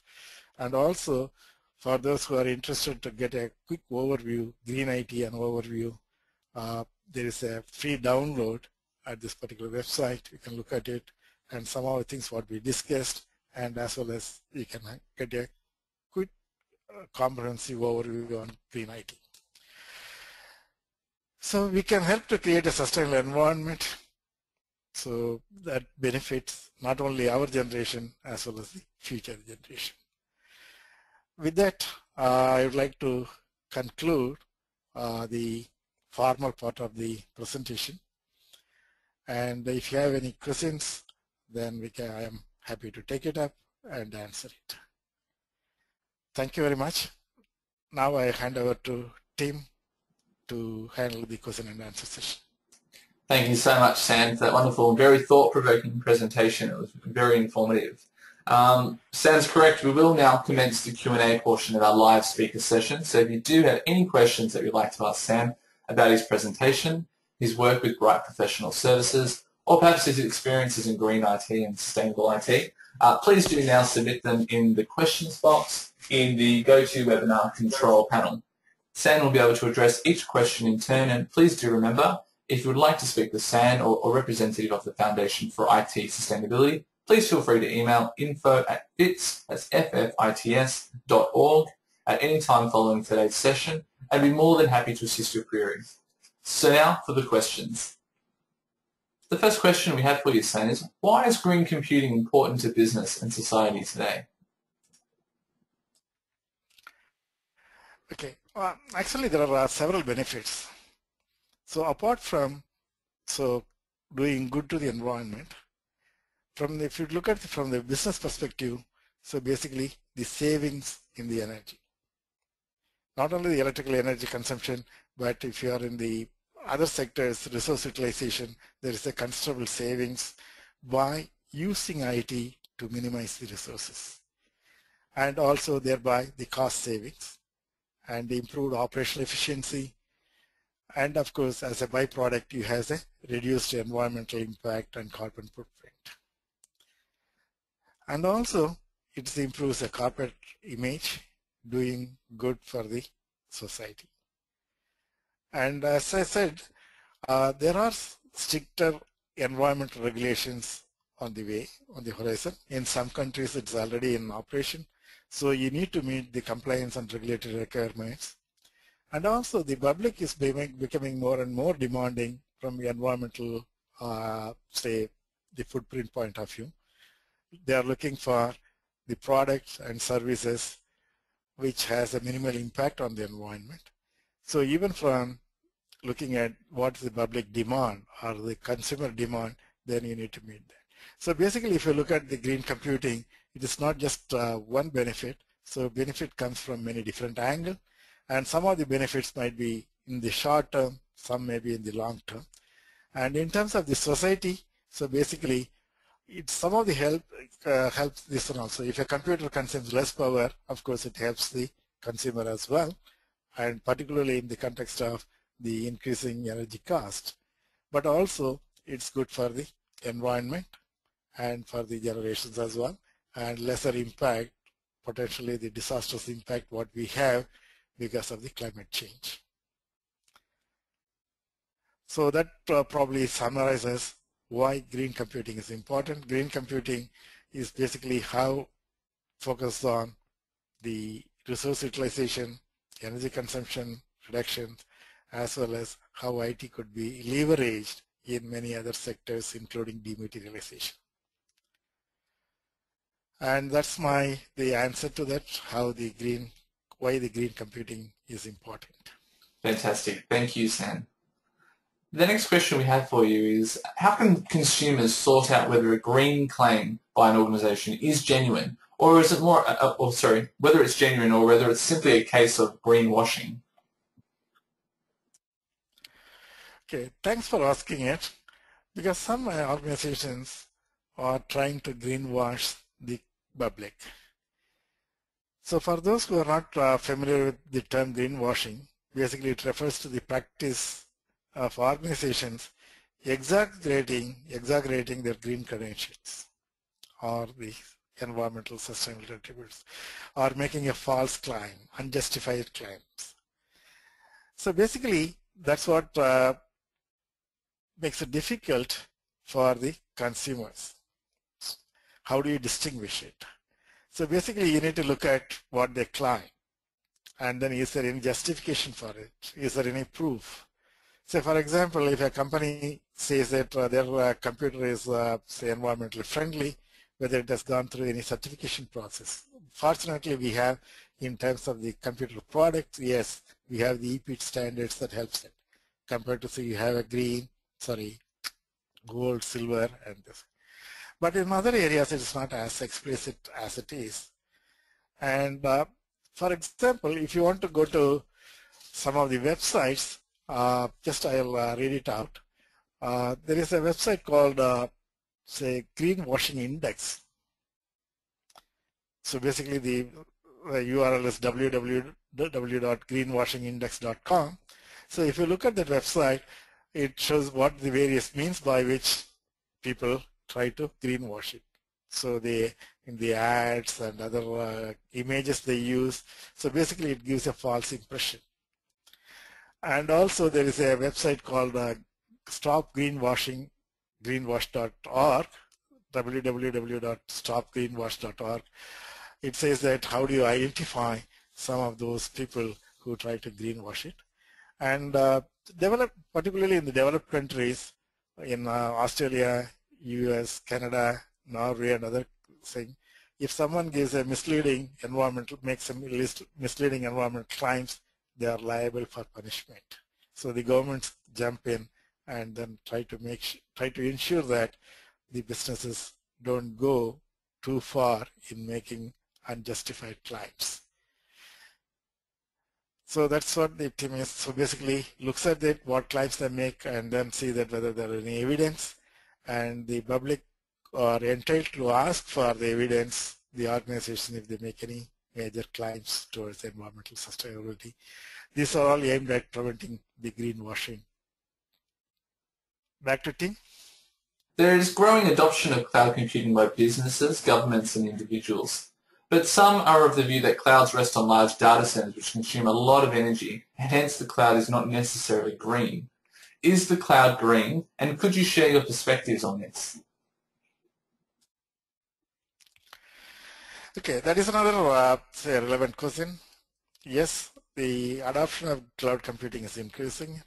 S1: And also, for those who are interested to get a quick overview, Green IT and overview, there is a free download at this particular website. You can look at it and some of the things what we discussed, and as well as you can get a quick comprehensive overview on Green IT. So we can help to create a sustainable environment so that benefits not only our generation as well as the future generation. With that, I would like to conclude the formal part of the presentation. And if you have any questions, then I am happy to take it up and answer it. Thank you very much. Now I hand over to Tim to handle the question and answer session.
S2: Thank you so much, Sam, for that wonderful and very thought-provoking presentation. It was very informative. Sam's correct. We will now commence the Q&A portion of our live speaker session. So if you do have any questions that you'd like to ask Sam about his presentation, his work with BRITE Professional Services, or perhaps his experiences in green IT and sustainable IT, please do now submit them in the questions box in the GoToWebinar control panel. Sam will be able to address each question in turn, and please do remember, if you would like to speak with Sam or representative of the Foundation for IT Sustainability, please feel free to email info@fits, that's ffits.org, at any time following today's session, and be more than happy to assist your queries. So now for the questions. The first question we have for you, Sam, is why is green computing important to business and society today?
S1: Okay, actually there are several benefits. So apart from doing good to the environment, if you look at it from the business perspective, so basically the savings in the energy. Not only the electrical energy consumption, but if you are in the other sectors, resource utilization, there is a considerable savings by using IT to minimize the resources. And also thereby the cost savings and the improved operational efficiency. And of course, as a byproduct, you have a reduced environmental impact and carbon footprint. And also, it improves the corporate image, doing good for the society. And as I said, there are stricter environmental regulations on the way, on the horizon. In some countries, it's already in operation. So you need to meet the compliance and regulatory requirements. And also the public is becoming more and more demanding from the environmental, say, the footprint point of view. They are looking for the products and services which has a minimal impact on the environment. So even from looking at what's the public demand or the consumer demand, then you need to meet that. So basically, if you look at the green computing, it is not just one benefit. So benefit comes from many different angles. And some of the benefits might be in the short term, some may be in the long term. And in terms of the society, so basically, some of the helps this one also. If a computer consumes less power, of course, it helps the consumer as well, and particularly in the context of the increasing energy cost. But also, it's good for the environment and for the generations as well, and lesser impact, potentially the disastrous impact what we have because of the climate change. So that probably summarizes why green computing is important. Green computing is basically how focused on the resource utilization, energy consumption reduction, as well as how IT could be leveraged in many other sectors, including dematerialization. And that's the answer to that, why the green computing is important.
S2: Fantastic. Thank you, Sam. The next question we have for you is, how can consumers sort out whether a green claim by an organization is genuine, or is it whether it's genuine or whether it's simply a case of greenwashing?
S1: Okay, thanks for asking it, because some organizations are trying to greenwash the public. So for those who are not familiar with the term greenwashing, basically it refers to the practice of organizations exaggerating their green credentials or the environmental sustainability attributes, or making a false claim, unjustified claims. So basically, that's what makes it difficult for the consumers. How do you distinguish it? So basically, you need to look at what they claim, and then is there any justification for it? Is there any proof? So for example, if a company says that their computer is, say, environmentally friendly, whether it has gone through any certification process. Fortunately, we have, in terms of the computer product, yes, we have the EPIT standards that helps it. Compared to, say, you have a gold, silver, and this. But in other areas, it is not as explicit as it is. And for example, if you want to go to some of the websites, just I'll read it out. There is a website called, say, Greenwashing Index. So basically, the URL is www.greenwashingindex.com. So if you look at that website, it shows what the various means by which people try to greenwash it. So in the ads and other images they use, so basically it gives a false impression. And also there is a website called greenwash.org, www.stopgreenwash.org. It says that how do you identify some of those people who try to greenwash it. And particularly in the developed countries, in Australia, US, Canada, Norway, and other things, if someone gives a misleading makes a misleading environmental claims, they are liable for punishment. So the governments jump in and then try to ensure that the businesses don't go too far in making unjustified claims. So that's what the team is. So basically looks at it, what claims they make, and then see that whether there are any evidence, and the public are entitled to ask for the evidence, the organization, if they make any major claims towards environmental sustainability. These are all aimed at preventing the greenwashing. Back to Tim.
S2: There is growing adoption of cloud computing by businesses, governments, and individuals. But some are of the view that clouds rest on large data centers which consume a lot of energy, and hence the cloud is not necessarily green. Is the cloud green, and could you share your perspectives on this?
S1: Okay, that is another relevant question. Yes, the adoption of cloud computing is increasing,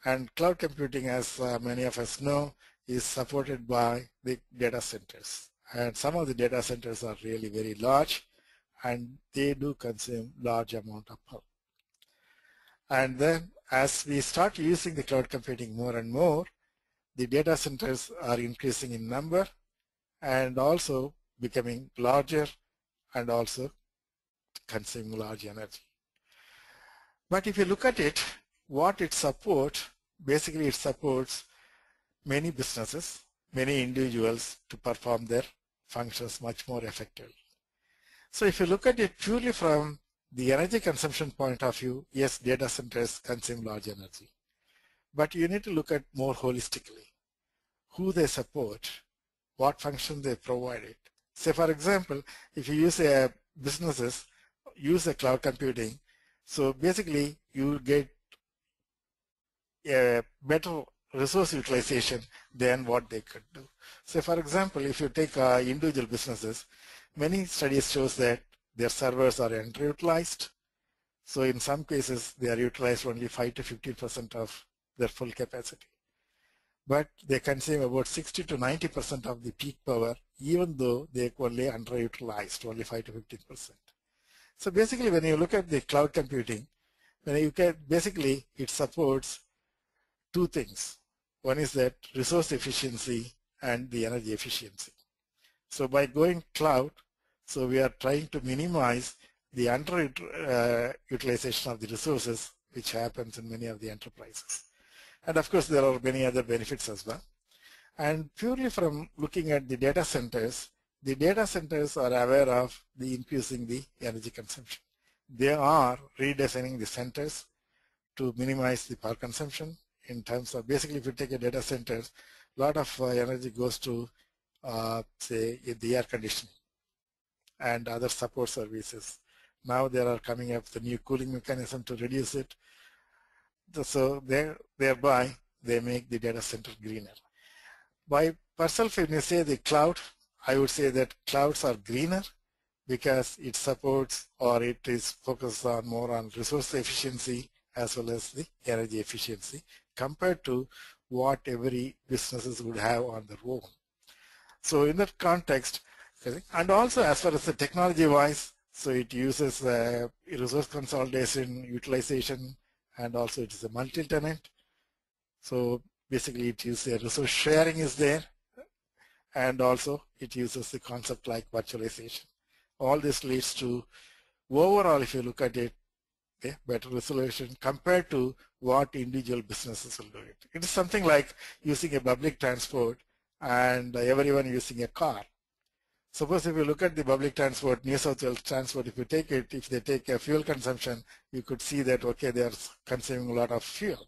S1: and cloud computing, as many of us know, is supported by the data centers. And some of the data centers are really very large, and they do consume large amount of power. And then as we start using the cloud computing more and more, the data centers are increasing in number and also becoming larger and also consuming large energy. But if you look at it, what it supports, basically it supports many businesses, many individuals to perform their functions much more effectively. So if you look at it purely from the energy consumption point of view, yes, data centers consume large energy. But you need to look at more holistically, who they support, what functions they provide. Say for example, if you use businesses use a cloud computing, so basically you get a better resource utilization than what they could do. So for example, if you take individual businesses, many studies shows that their servers are underutilized. So in some cases, they are utilized only 5 to 15% of their full capacity. But they consume about 60 to 90% of the peak power, even though they are only underutilized, only 5 to 15%. So basically, when you look at the cloud computing, basically it supports two things. One is that resource efficiency and the energy efficiency. So by going cloud, so we are trying to minimize the underutilization of the resources, which happens in many of the enterprises. And of course, there are many other benefits as well. And purely from looking at the data centers are aware of the increasing the energy consumption. They are redesigning the centers to minimize the power consumption in terms of, basically if you take a data center, a lot of energy goes to say the air conditioning. and other support services. Now there are coming up the new cooling mechanism to reduce it. So thereby they make the data center greener. By myself, when you say the cloud, I would say that clouds are greener because it supports or it is focused on more on resource efficiency as well as the energy efficiency compared to what every businesses would have on their own. So in that context, and also as far as the technology wise, so it uses resource consolidation, utilization, and also it is a multi-tenant. So basically it uses a resource sharing is there, and also it uses the concept like virtualization. All this leads to overall, if you look at it, okay, better resolution compared to what individual businesses will do it. It is something like using a public transport and everyone using a car. Suppose if you look at the public transport, New South Wales transport, if you take it, if they take a fuel consumption, you could see that, okay, they are consuming a lot of fuel,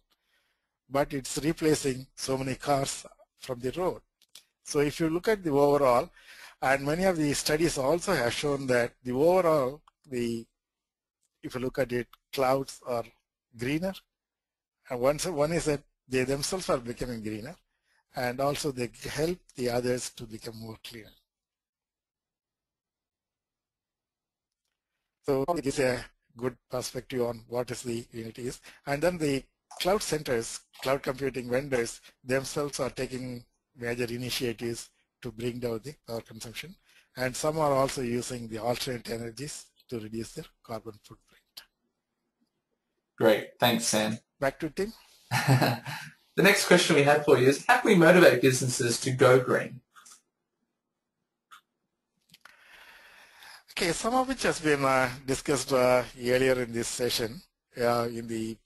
S1: but it's replacing so many cars from the road. So if you look at the overall, and many of the studies also have shown that the overall, if you look at it, clouds are greener. And one is that they themselves are becoming greener, and also they help the others to become more cleaner. So it gives a good perspective on what is the unit is. And then the cloud centers, cloud computing vendors themselves are taking major initiatives to bring down the power consumption. And some are also using the alternate energies to reduce their carbon footprint.
S2: Great, thanks, Sam.
S1: Back to Tim.
S2: The next question we have for you is, how can we motivate businesses to go green?
S1: Okay, some of which has been discussed earlier in this session in the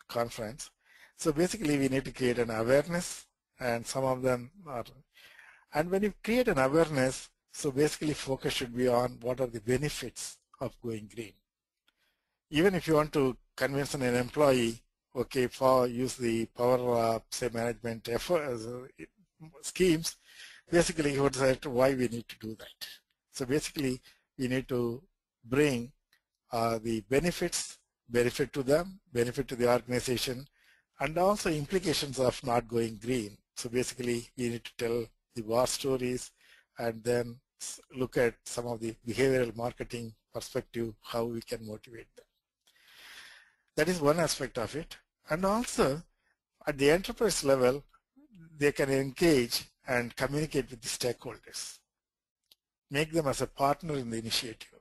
S1: conference. So basically we need to create an awareness, and some of them are, and when you create an awareness, so basically focus should be on what are the benefits of going green. Even if you want to convince an employee, okay, use the power say management effort, schemes, basically you would say why we need to do that. So basically we need to bring the benefit to them, benefit to the organization, and also implications of not going green. So basically we need to tell the war stories and then look at some of the behavioral marketing perspective, how we can motivate them. That is one aspect of it. And also at the enterprise level, they can engage and communicate with the stakeholders, make them as a partner in the initiative,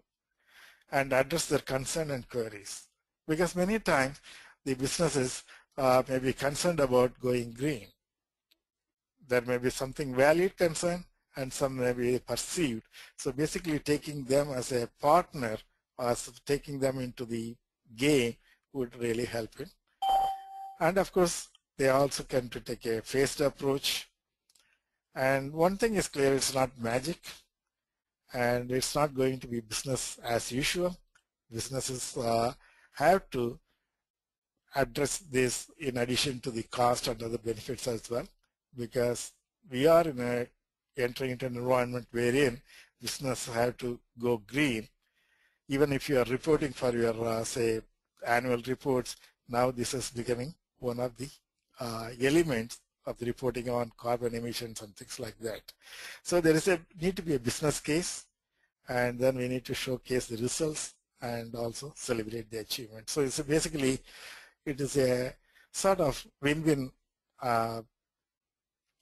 S1: and address their concern and queries. Because many times the businesses may be concerned about going green. There may be something valid concern and some may be perceived. So basically taking them as a partner, as taking them into the game would really help it. And of course, they also can to take a phased approach. And one thing is clear, it's not magic, and it's not going to be business as usual. Businesses have to address this in addition to the cost and other benefits as well, because we are entering into an environment wherein business have to go green. Even if you are reporting for your say annual reports, now this is becoming one of the elements of the reporting on carbon emissions and things like that. So there is need to be a business case, and then we need to showcase the results and also celebrate the achievement. So it's basically, it is a sort of win-win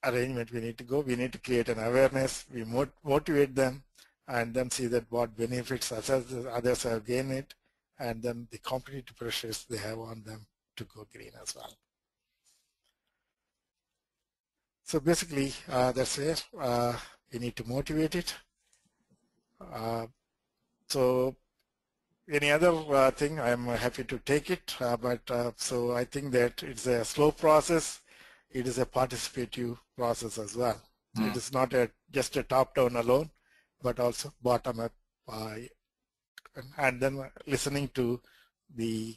S1: arrangement we need to go. We need to create an awareness, we motivate them, and then see that what benefits others have gained it, and then the competitive pressures they have on them to go green as well. So basically, that's where we need to motivate it. So any other thing, I'm happy to take it, so I think that it's a slow process. It is a participative process as well. It is not just a top-down alone, but also bottom-up, and then listening to the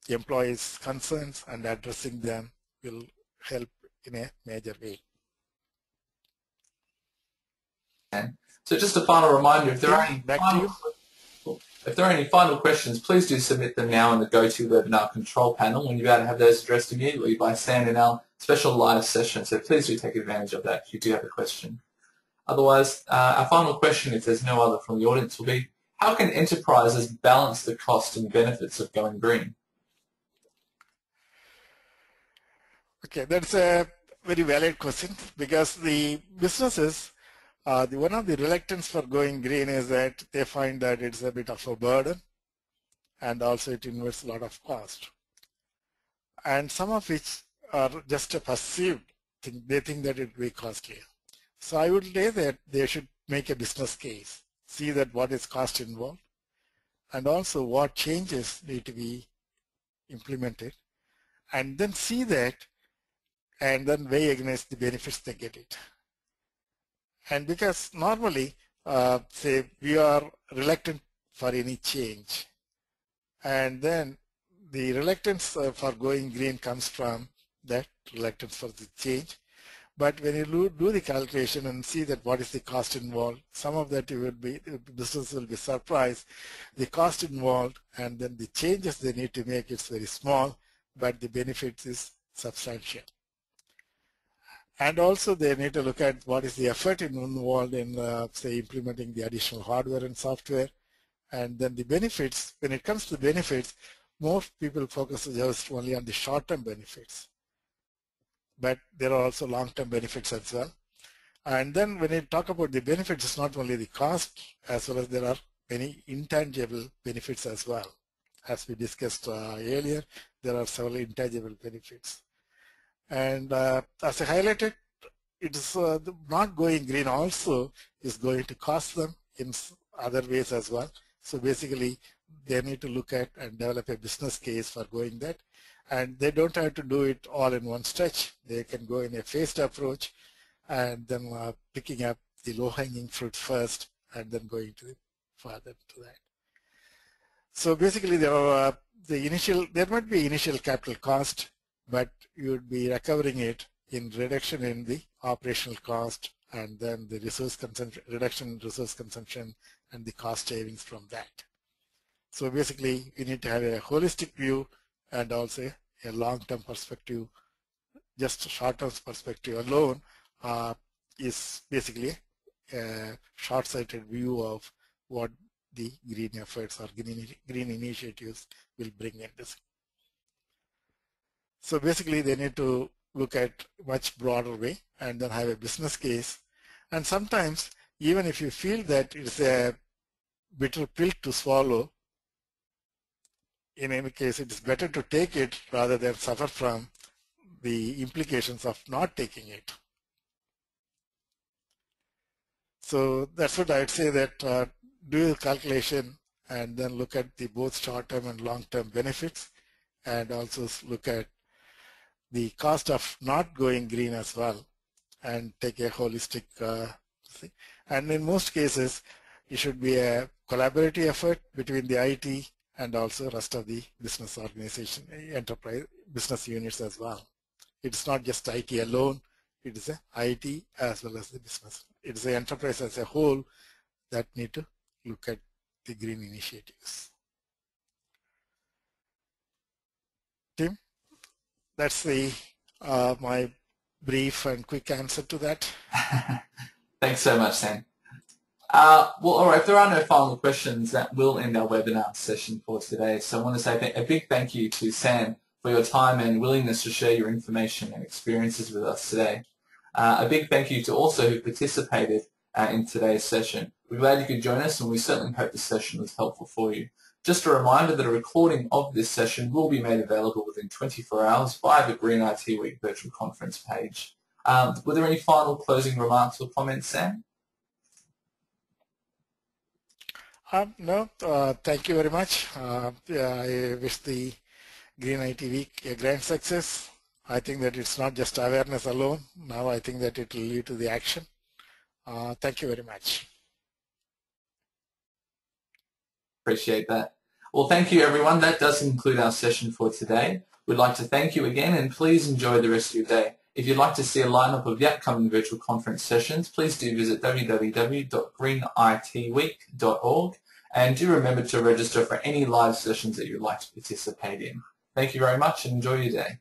S1: employees' concerns and addressing them will help in a major way.
S2: So just a final reminder, if there are any
S1: Back to you.
S2: final questions, please do submit them now in the GoToWebinar control panel, and you'll be able to have those addressed immediately by Sam in our special live session. So please do take advantage of that if you do have a question. Otherwise, our final question, if there's no other from the audience, will be, how can enterprises balance the cost and benefits of going green?
S1: Okay, that's a very valid question, because the businesses, one of the reluctance for going green is that they find that it's a bit of a burden, and also it involves a lot of cost. And some of which are just a perceived thing. They think that it will be costly. So I would say that they should make a business case, see that what is cost involved, and also what changes need to be implemented, and then see that, and then weigh against the benefits they get it. And because normally, say we are reluctant for any change, and then the reluctance for going green comes from that reluctance for the change. But when you do the calculation and see that what is the cost involved, some of that business will be surprised. The cost involved and then the changes they need to make is very small, but the benefits is substantial. And also they need to look at what is the effort involved in, say, implementing the additional hardware and software. And then the benefits, when it comes to benefits, most people focus just only on the short-term benefits. But there are also long-term benefits as well. And then when you talk about the benefits, it's not only the cost, as well as there are many intangible benefits as well. As we discussed earlier, there are several intangible benefits. And as I highlighted, it is not going green also is going to cost them in other ways as well. So basically, they need to look at and develop a business case for going that. And they don't have to do it all in one stretch. They can go in a phased approach, and then picking up the low-hanging fruit first, and then going to further to that. So basically, there might be initial capital cost, but you would be recovering it in reduction in the operational cost, and then the reduction in resource consumption, and the cost savings from that. So basically, you need to have a holistic view and also a long-term perspective. Just a short-term perspective alone is basically a short-sighted view of what the green efforts or green initiatives will bring in this. So basically, they need to look at much broader way and then have a business case. And sometimes, even if you feel that it's a bitter pill to swallow, in any case, it is better to take it rather than suffer from the implications of not taking it. So that's what I'd say, that do a calculation and then look at the both short-term and long-term benefits, and also look at the cost of not going green as well, and take a holistic thing. And in most cases, it should be a collaborative effort between the IT and also rest of the business organization, enterprise business units as well. It's not just IT alone, it is a IT as well as the business. It is the enterprise as a whole that need to look at the green initiatives. Tim, that's the my brief and quick answer to that.
S2: Thanks so much, Sam. Well, all right, if there are no final questions, that will end our webinar session for today. So I want to say a big thank you to Sam for your time and willingness to share your information and experiences with us today. A big thank you to also who participated in today's session. We're glad you could join us, and we certainly hope this session was helpful for you. Just a reminder that a recording of this session will be made available within 24 hours via the Green IT Week virtual conference page. Were there any final closing remarks or comments, Sam?
S1: No, thank you very much. I wish the Green IT Week a grand success. I think that it's not just awareness alone. Now I think that it will lead to the action. Thank you very much.
S2: Appreciate that. Well, thank you, everyone. That does conclude our session for today. We'd like to thank you again, and please enjoy the rest of your day. If you'd like to see a lineup of the upcoming virtual conference sessions, please do visit www.greenitweek.org, and do remember to register for any live sessions that you'd like to participate in. Thank you very much and enjoy your day.